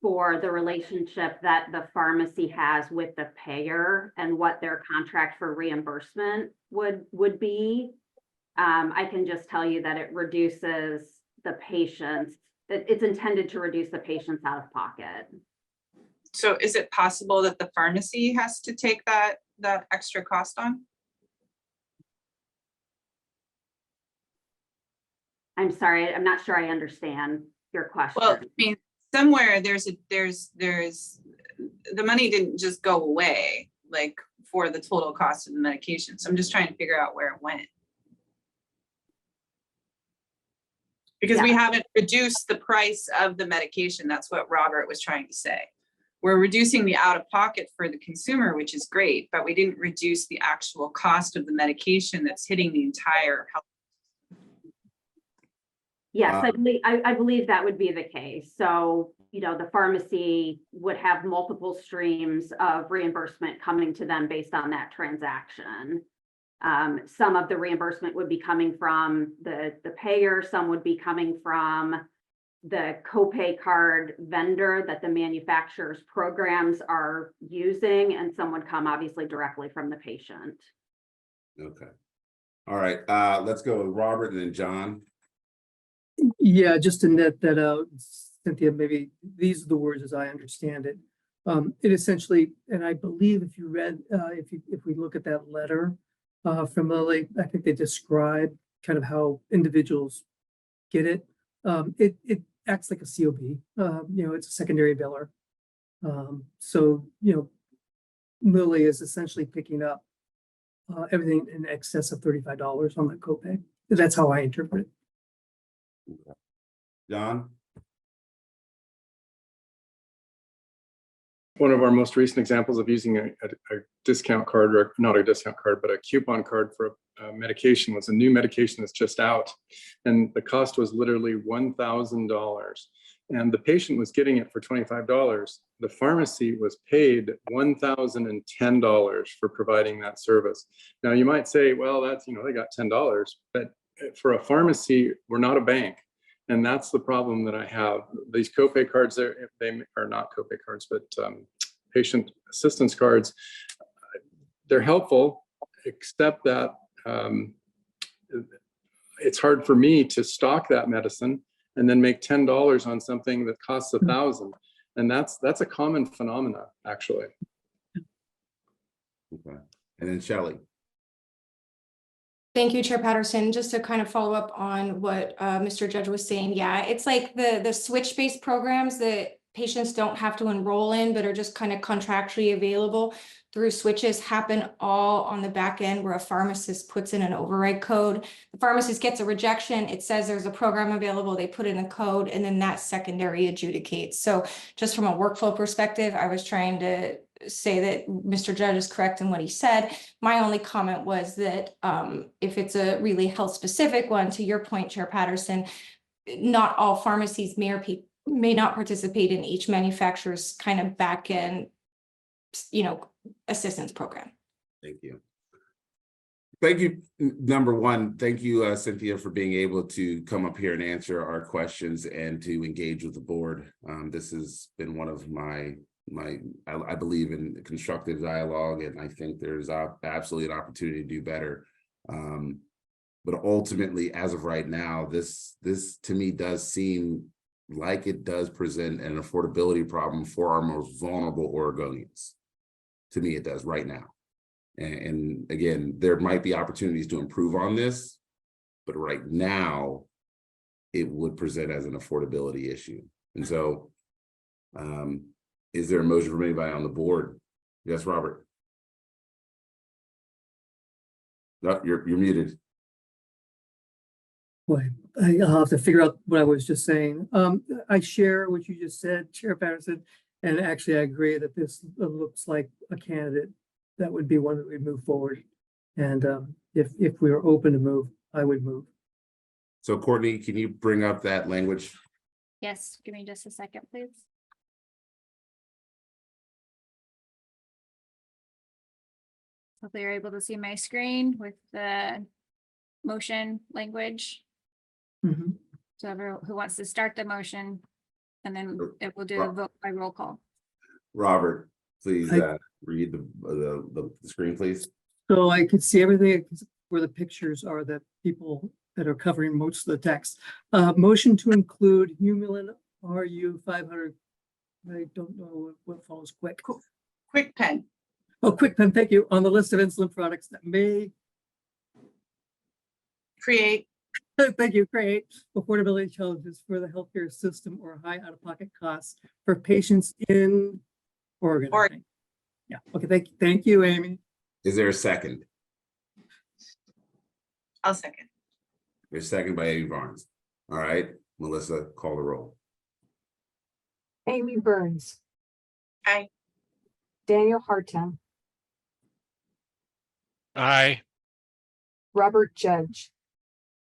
for the relationship that the pharmacy has with the payer and what their contract for reimbursement would be. I can just tell you that it reduces the patients, that it's intended to reduce the patients out of pocket. So is it possible that the pharmacy has to take that extra cost on? I'm sorry, I'm not sure I understand your question. Well, I mean, somewhere there's the money didn't just go away, like, for the total cost of the medication. So I'm just trying to figure out where it went. Because we haven't reduced the price of the medication. That's what Robert was trying to say. We're reducing the out-of-pocket for the consumer, which is great, but we didn't reduce the actual cost of the medication that's hitting the entire health. Yes, I believe that would be the case. So, you know, the pharmacy would have multiple streams of reimbursement coming to them based on that transaction. Some of the reimbursement would be coming from the payer, some would be coming from the copay card vendor that the manufacturer's programs are using, and some would come obviously directly from the patient. Okay. All right, let's go with Robert and then John. Yeah, just to net that out, Cynthia, maybe these are the words as I understand it. It essentially, and I believe if you read, if we look at that letter from Lily, I think they describe kind of how individuals get it. It acts like a COB. It's a secondary biller. So Lily is essentially picking up everything in excess of $35 on that copay. That's how I interpret it. Okay. John? One of our most recent examples of using a discount card, or not a discount card, but a coupon card for a medication was a new medication that's just out. And the cost was literally $1,000. And the patient was getting it for $25. The pharmacy was paid $1,010 for providing that service. Now you might say, well, that's, they got $10, but for a pharmacy, we're not a bank. And that's the problem that I have. These copay cards, they are not copay cards, but patient assistance cards, they're helpful, except that it's hard for me to stock that medicine and then make $10 on something that costs $1,000. And that's a common phenomena, actually. Okay. And then Shelley. Thank you, Chair Patterson. Just to kind of follow up on what Mr. Judge was saying. Yeah, it's like the switch-based programs that patients don't have to enroll in, but are just kind of contractually available through switches happen all on the back end where a pharmacist puts in an override code. The pharmacist gets a rejection. It says there's a program available. They put in a code and then that secondary adjudicates. So just from a workflow perspective, I was trying to say that Mr. Judge is correct in what he said. My only comment was that if it's a really health specific one, to your point, Chair Patterson, not all pharmacies may not participate in each manufacturer's kind of back end, assistance program. Thank you. Thank you. Number one, thank you, Cynthia, for being able to come up here and answer our questions and to engage with the board. This has been one of I believe in constructive dialogue, and I think there's absolutely an opportunity to do better. But ultimately, as of right now, this to me does seem like it does present an affordability problem for our most vulnerable Oregonians. To me, it does right now. And again, there might be opportunities to improve on this, but right now, it would present as an affordability issue. And so, is there a motion from anybody on the board? Yes, Robert. No, you're muted. Boy, I'll have to figure out what I was just saying. I share what you just said, Chair Patterson, and actually I agree that this looks like a candidate that would be one that would move forward. And if we were open to move, I would move. So Courtney, can you bring up that language? Yes, give me just a second, please. Hopefully you're able to see my screen with the motion language. Mm-hmm. So everyone who wants to start the motion, and then it will do a vote by roll call. Robert, please read the screen, please. So I could see everything where the pictures are that people that are covering most of the text. Motion to include Humulin RU 500. I don't know what follows quick. KwikPen. Oh, KwikPen, thank you. On the list of insulin products that may Create. Thank you. Create affordability challenges for the healthcare system or high out-of-pocket costs for patients in Oregon. Oregon. Yeah. Okay. Thank you, Amy. Is there a second? I'll second. There's a second by Amy Barnes. All right, Melissa, call the roll. Amy Burns, Aye. Daniel Hartem, Aye. Robert Judge,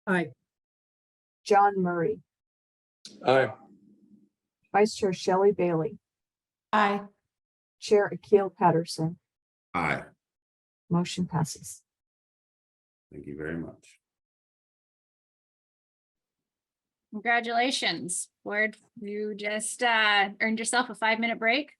Aye. John Murray, Aye. Vice Chair Shelley Bailey, Aye. Chair Akil Patterson. Aye. Motion passes. Thank you very much. Congratulations, Board. You just earned yourself a 5-minute break.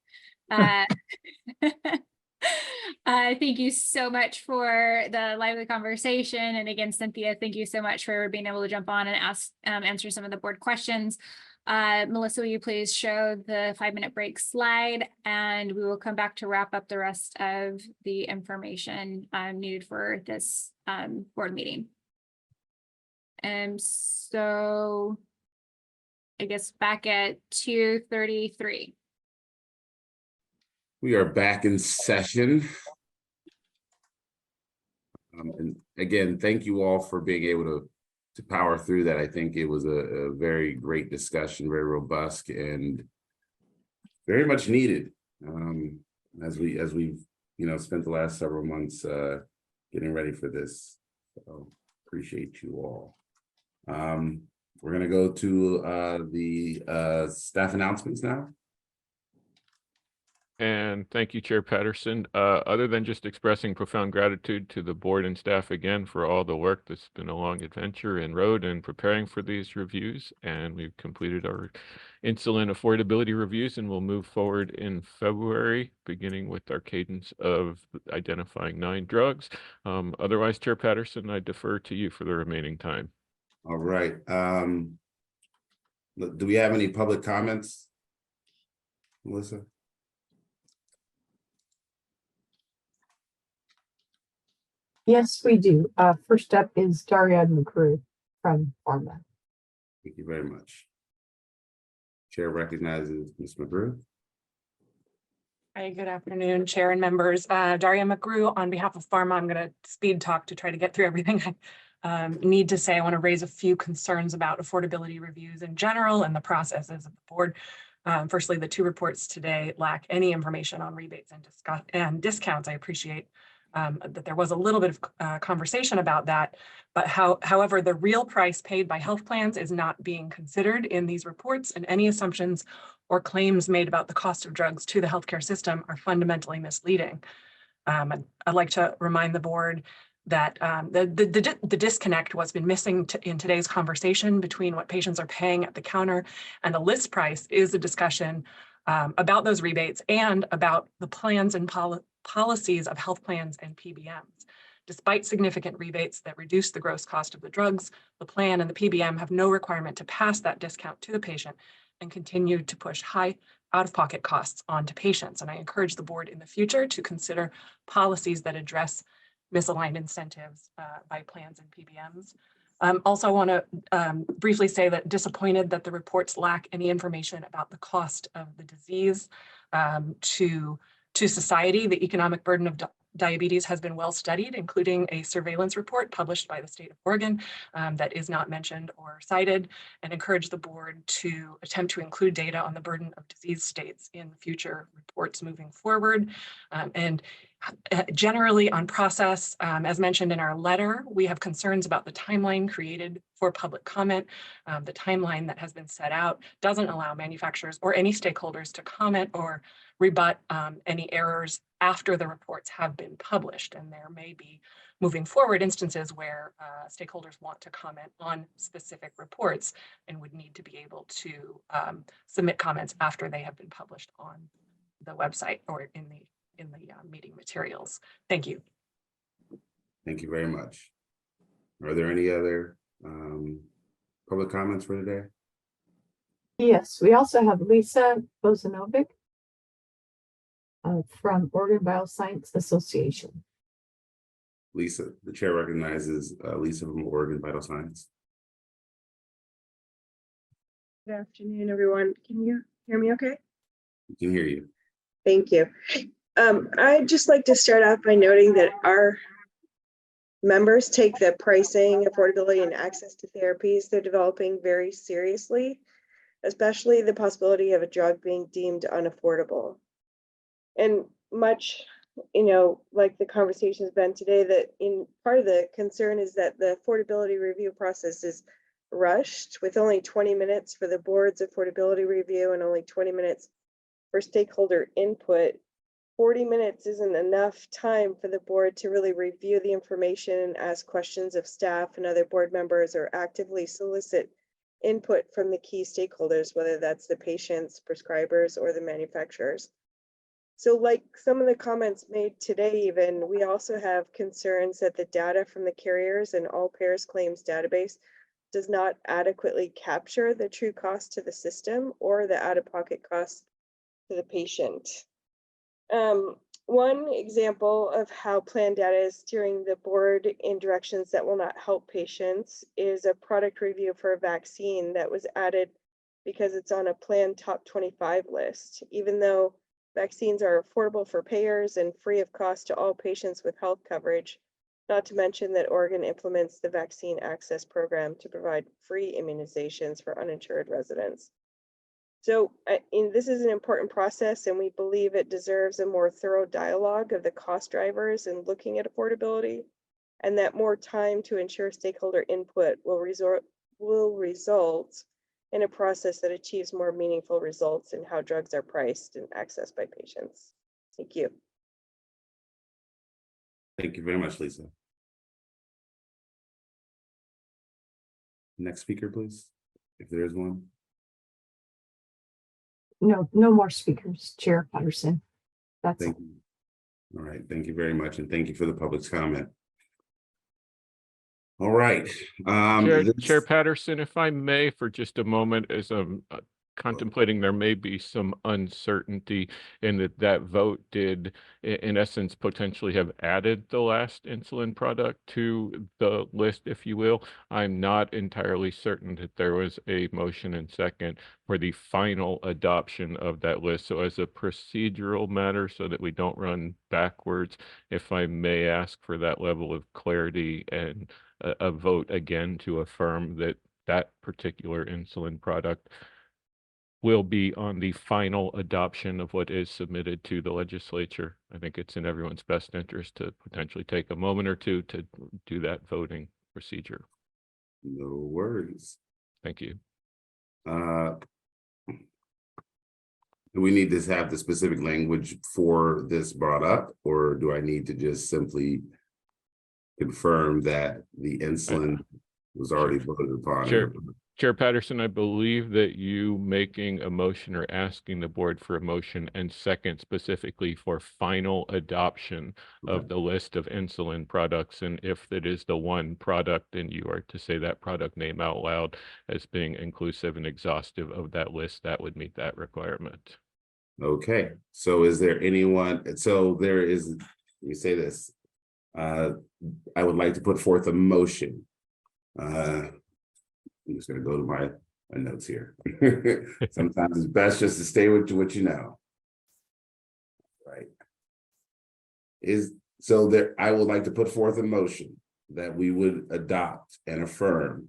Thank you so much for the lively conversation. And again, Cynthia, thank you so much for being able to jump on and ask, answer some of the board questions. Melissa, will you please show the 5-minute break slide, and we will come back to wrap up the rest of the information needed for this board meeting. And so I guess back at 2:33. We are back in session. And again, thank you all for being able to power through that. I think it was a very great discussion, very robust and very much needed as we've spent the last several months getting ready for this. So appreciate you all. We're going to go to the staff announcements now. And thank you, Chair Patterson. Other than just expressing profound gratitude to the board and staff again for all the work that's been a long adventure and road in preparing for these reviews. And we've completed our insulin affordability reviews, and we'll move forward in February, beginning with our cadence of identifying 9 drugs. Otherwise, Chair Patterson, I defer to you for the remaining time. All right. Do we have any public comments, Melissa? Yes, we do. First up is Daria McCrew from Pharma. Thank you very much. Chair recognizes Ms. McGrew. Hi, good afternoon, Chair and members. Daria McGrew on behalf of Pharma. I'm going to speed talk to try to get through everything I need to say. I want to raise a few concerns about affordability reviews in general and the processes of the board. Firstly, the 2 reports today lack any information on rebates and discounts. I appreciate that there was a little bit of conversation about that, but however, the real price paid by health plans is not being considered in these reports, and any assumptions or claims made about the cost of drugs to the healthcare system are fundamentally misleading. I'd like to remind the board that the disconnect what's been missing in today's conversation between what patients are paying at the counter and the list price is a discussion about those rebates and about the plans and policies of health plans and PBMs. Despite significant rebates that reduce the gross cost of the drugs, the plan and the PBM have no requirement to pass that discount to the patient and continue to push high out-of-pocket costs onto patients. And I encourage the board in the future to consider policies that address misaligned incentives by plans and PBMs. Also, I want to briefly say that disappointed that the reports lack any information about the cost of the disease to society. The economic burden of diabetes has been well studied, including a surveillance report published by the state of Oregon that is not mentioned or cited, and encourage the board to attempt to include data on the burden of disease states in future reports moving forward. And generally on process, as mentioned in our letter, we have concerns about the timeline created for public comment. The timeline that has been set out doesn't allow manufacturers or any stakeholders to comment or rebut any errors after the reports have been published. And there may be moving forward instances where stakeholders want to comment on specific reports and would need to be able to submit comments after they have been published on the website or in the meeting materials. Thank you. Thank you very much. Are there any other public comments for today? Yes, we also have Lisa Bozanovic from Oregon Bioscience Association. Lisa, the chair recognizes Lisa from Oregon Vital Science. Good afternoon, everyone. Can you hear me okay? We can hear you. Thank you. I'd just like to start off by noting that our members take the pricing, affordability, and access to therapies they're developing very seriously, especially the possibility of a drug being deemed unaffordable. And much, like the conversation has been today, that in part of the concern is that the affordability review process is rushed with only 20 minutes for the board's affordability review and only 20 minutes for stakeholder input. 40 minutes isn't enough time for the board to really review the information and ask questions of staff and other board members or actively solicit input from the key stakeholders, whether that's the patients, prescribers, or the manufacturers. So like some of the comments made today, even, we also have concerns that the data from the carriers and all payers claims database does not adequately capture the true cost to the system or the out-of-pocket cost to the patient. One example of how plan data is steering the board in directions that will not help patients is a product review for a vaccine that was added because it's on a plan top 25 list. Even though vaccines are affordable for payers and free of cost to all patients with health coverage, not to mention that Oregon implements the vaccine access program to provide free immunizations for uninsured residents. So this is an important process, and we believe it deserves a more thorough dialogue of the cost drivers and looking at affordability, and that more time to ensure stakeholder input will result in a process that achieves more meaningful results in how drugs are priced and accessed by patients. Thank you. Thank you very much, Lisa. Next speaker, please, if there is one. No more speakers, Chair Patterson. That's Thank you. All right, thank you very much, and thank you for the public's comment. All right. Chair Patterson, if I may, for just a moment, as I'm contemplating, there may be some uncertainty in that vote did, in essence, potentially have added the last insulin product to the list, if you will. I'm not entirely certain that there was a motion and second for the final adoption of that list. So as a procedural matter, so that we don't run backwards, if I may ask for that level of clarity and a vote again to affirm that that particular insulin product will be on the final adoption of what is submitted to the legislature. I think it's in everyone's best interest to potentially take a moment or two to do that voting procedure. No worries. Thank you. Do we need to have the specific language for this brought up, or do I need to just simply confirm that the insulin was already voted upon? Chair Patterson, I believe that you making a motion or asking the board for a motion and second specifically for final adoption of the list of insulin products. And if that is the one product, and you are to say that product name out loud as being inclusive and exhaustive of that list, that would meet that requirement. Okay, so is there anyone, so there is, let me say this, I would like to put forth a motion. I'm just going to go to my notes here. Sometimes it's best just to stay with what you know. Right. I would like to put forth a motion that we would adopt and affirm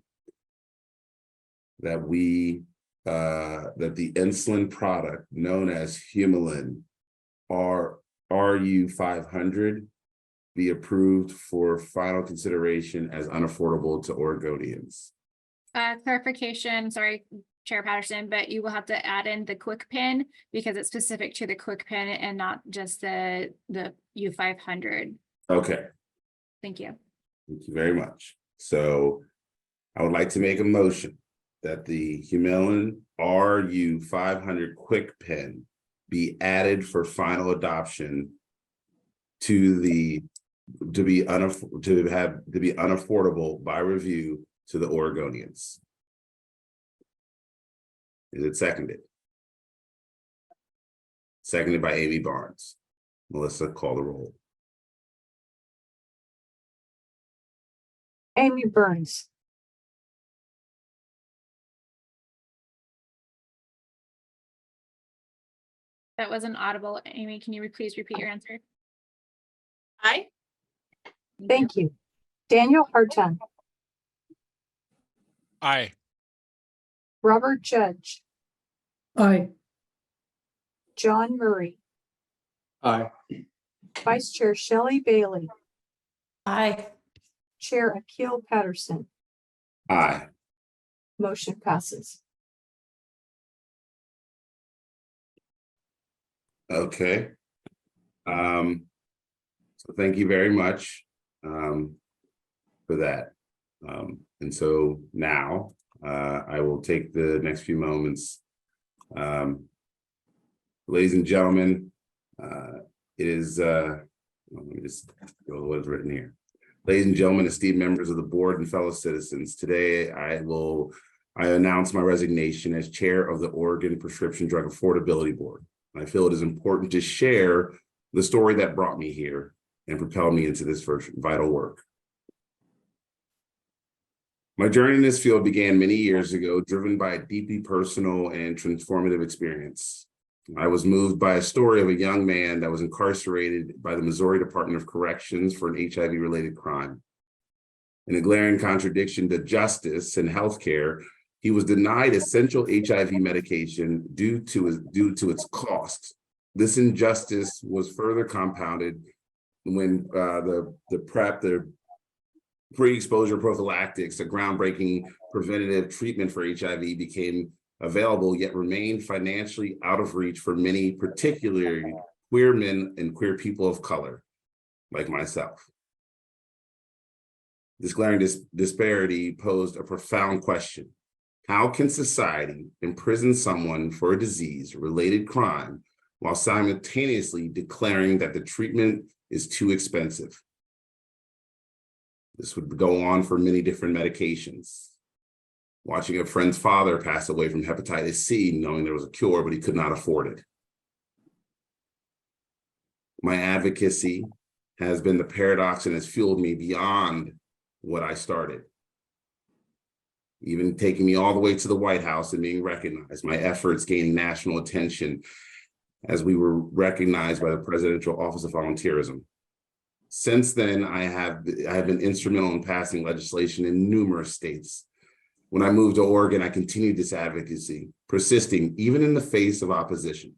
that that the insulin product known as Humulin RU500 be approved for final consideration as unaffordable to Oregonians. Clarification, sorry, Chair Patterson, but you will have to add in the KwikPen because it's specific to the KwikPen and not just the U500. Okay. Thank you. Thank you very much. So I would like to make a motion that the Humulin RU500 KwikPen be added for final adoption to be unaffordable by review to the Oregonians. Is it seconded? Seconded by Amy Barnes. Melissa, call the roll. Amy Burns. That wasn't audible. Amy, can you please repeat your answer? Aye. Thank you. Daniel Hartung. Aye. Robert Judge. Aye. John Murray. Aye. Vice Chair Shelley Bailey. Aye. Chair Akil Patterson. Aye. Motion passes. Okay. So thank you very much for that. And so now I will take the next few moments. Ladies and gentlemen, it is, let me just go to what is written here. Ladies and gentlemen, esteemed members of the board and fellow citizens, today I announce my resignation as chair of the Oregon Prescription Drug Affordability Board. I feel it is important to share the story that brought me here and propelled me into this vital work. My journey in this field began many years ago, driven by a deeply personal and transformative experience. I was moved by a story of a young man that was incarcerated by the Missouri Department of Corrections for an HIV-related crime. In a glaring contradiction to justice and healthcare, he was denied essential HIV medication due to its cost. This injustice was further compounded when the pre-exposure prophylactics, a groundbreaking preventative treatment for HIV, became available, yet remained financially out of reach for many, particularly queer men and queer people of color, like myself. This glaring disparity posed a profound question. How can society imprison someone for a disease-related crime while simultaneously declaring that the treatment is too expensive? This would go on for many different medications. Watching a friend's father pass away from hepatitis C, knowing there was a cure, but he could not afford it. My advocacy has been the paradox and has fueled me beyond what I started. Even taking me all the way to the White House and being recognized, my efforts gaining national attention as we were recognized by the Presidential Office of Volunteerism. Since then, I have been instrumental in passing legislation in numerous states. When I moved to Oregon, I continued this advocacy, persisting even in the face of opposition.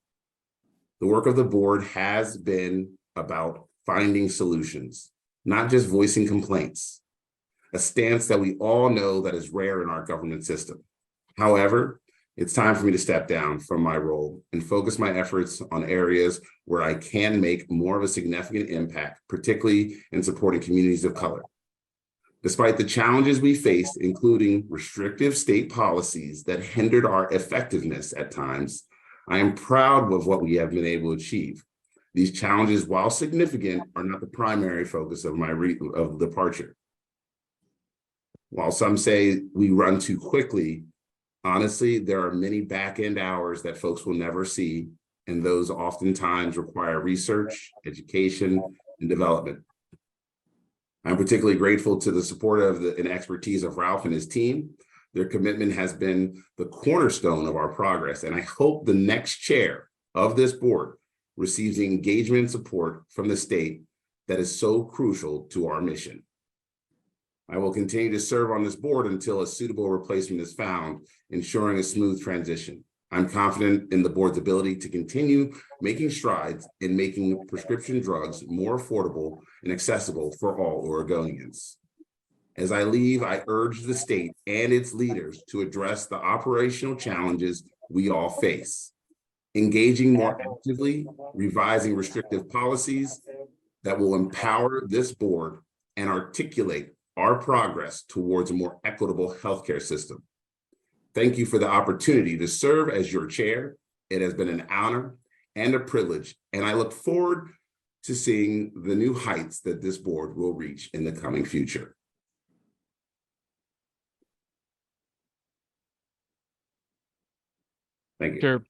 The work of the board has been about finding solutions, not just voicing complaints, a stance that we all know that is rare in our government system. However, it's time for me to step down from my role and focus my efforts on areas where I can make more of a significant impact, particularly in supporting communities of color. Despite the challenges we faced, including restrictive state policies that hindered our effectiveness at times, I am proud of what we have been able to achieve. These challenges, while significant, are not the primary focus of my departure. While some say we run too quickly, honestly, there are many back-end hours that folks will never see, and those oftentimes require research, education, and development. I'm particularly grateful to the support and expertise of Ralph and his team. Their commitment has been the cornerstone of our progress, and I hope the next chair of this board receives the engagement and support from the state that is so crucial to our mission. I will continue to serve on this board until a suitable replacement is found, ensuring a smooth transition. I'm confident in the board's ability to continue making strides in making prescription drugs more affordable and accessible for all Oregonians. As I leave, I urge the state and its leaders to address the operational challenges we all face, engaging more actively, revising restrictive policies that will empower this board and articulate our progress towards a more equitable healthcare system. Thank you for the opportunity to serve as your chair. It has been an honor and a privilege, and I look forward to seeing the new heights that this board will reach in the coming future. Thank you.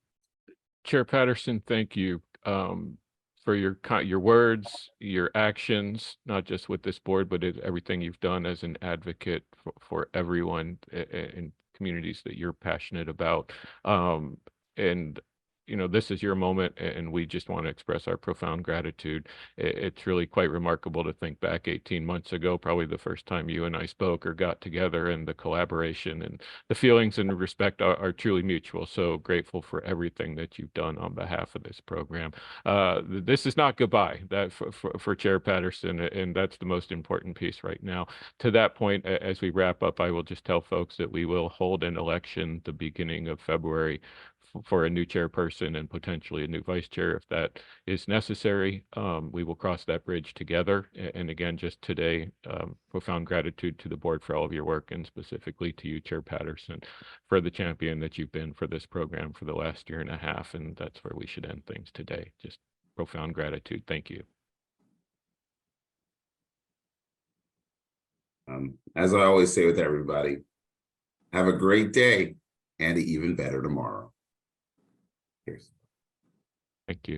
Chair Patterson, thank you for your words, your actions, not just with this board, but everything you've done as an advocate for everyone in communities that you're passionate about. And you know, this is your moment, and we just want to express our profound gratitude. It's really quite remarkable to think back 18 months ago, probably the first time you and I spoke or got together, and the collaboration and the feelings and respect are truly mutual. So grateful for everything that you've done on behalf of this program. This is not goodbye for Chair Patterson, and that's the most important piece right now. To that point, as we wrap up, I will just tell folks that we will hold an election the beginning of February for a new chairperson chairperson and potentially a new vice chair if that is necessary. We will cross that bridge together. And again, just today, profound gratitude to the board for all of your work, and specifically to you, Chair Patterson, for the champion that you've been for this program for the last year and a half. And that's where we should end things today. Just profound gratitude. Thank you. As I always say with everybody, have a great day and an even better tomorrow. Cheers. Thank you.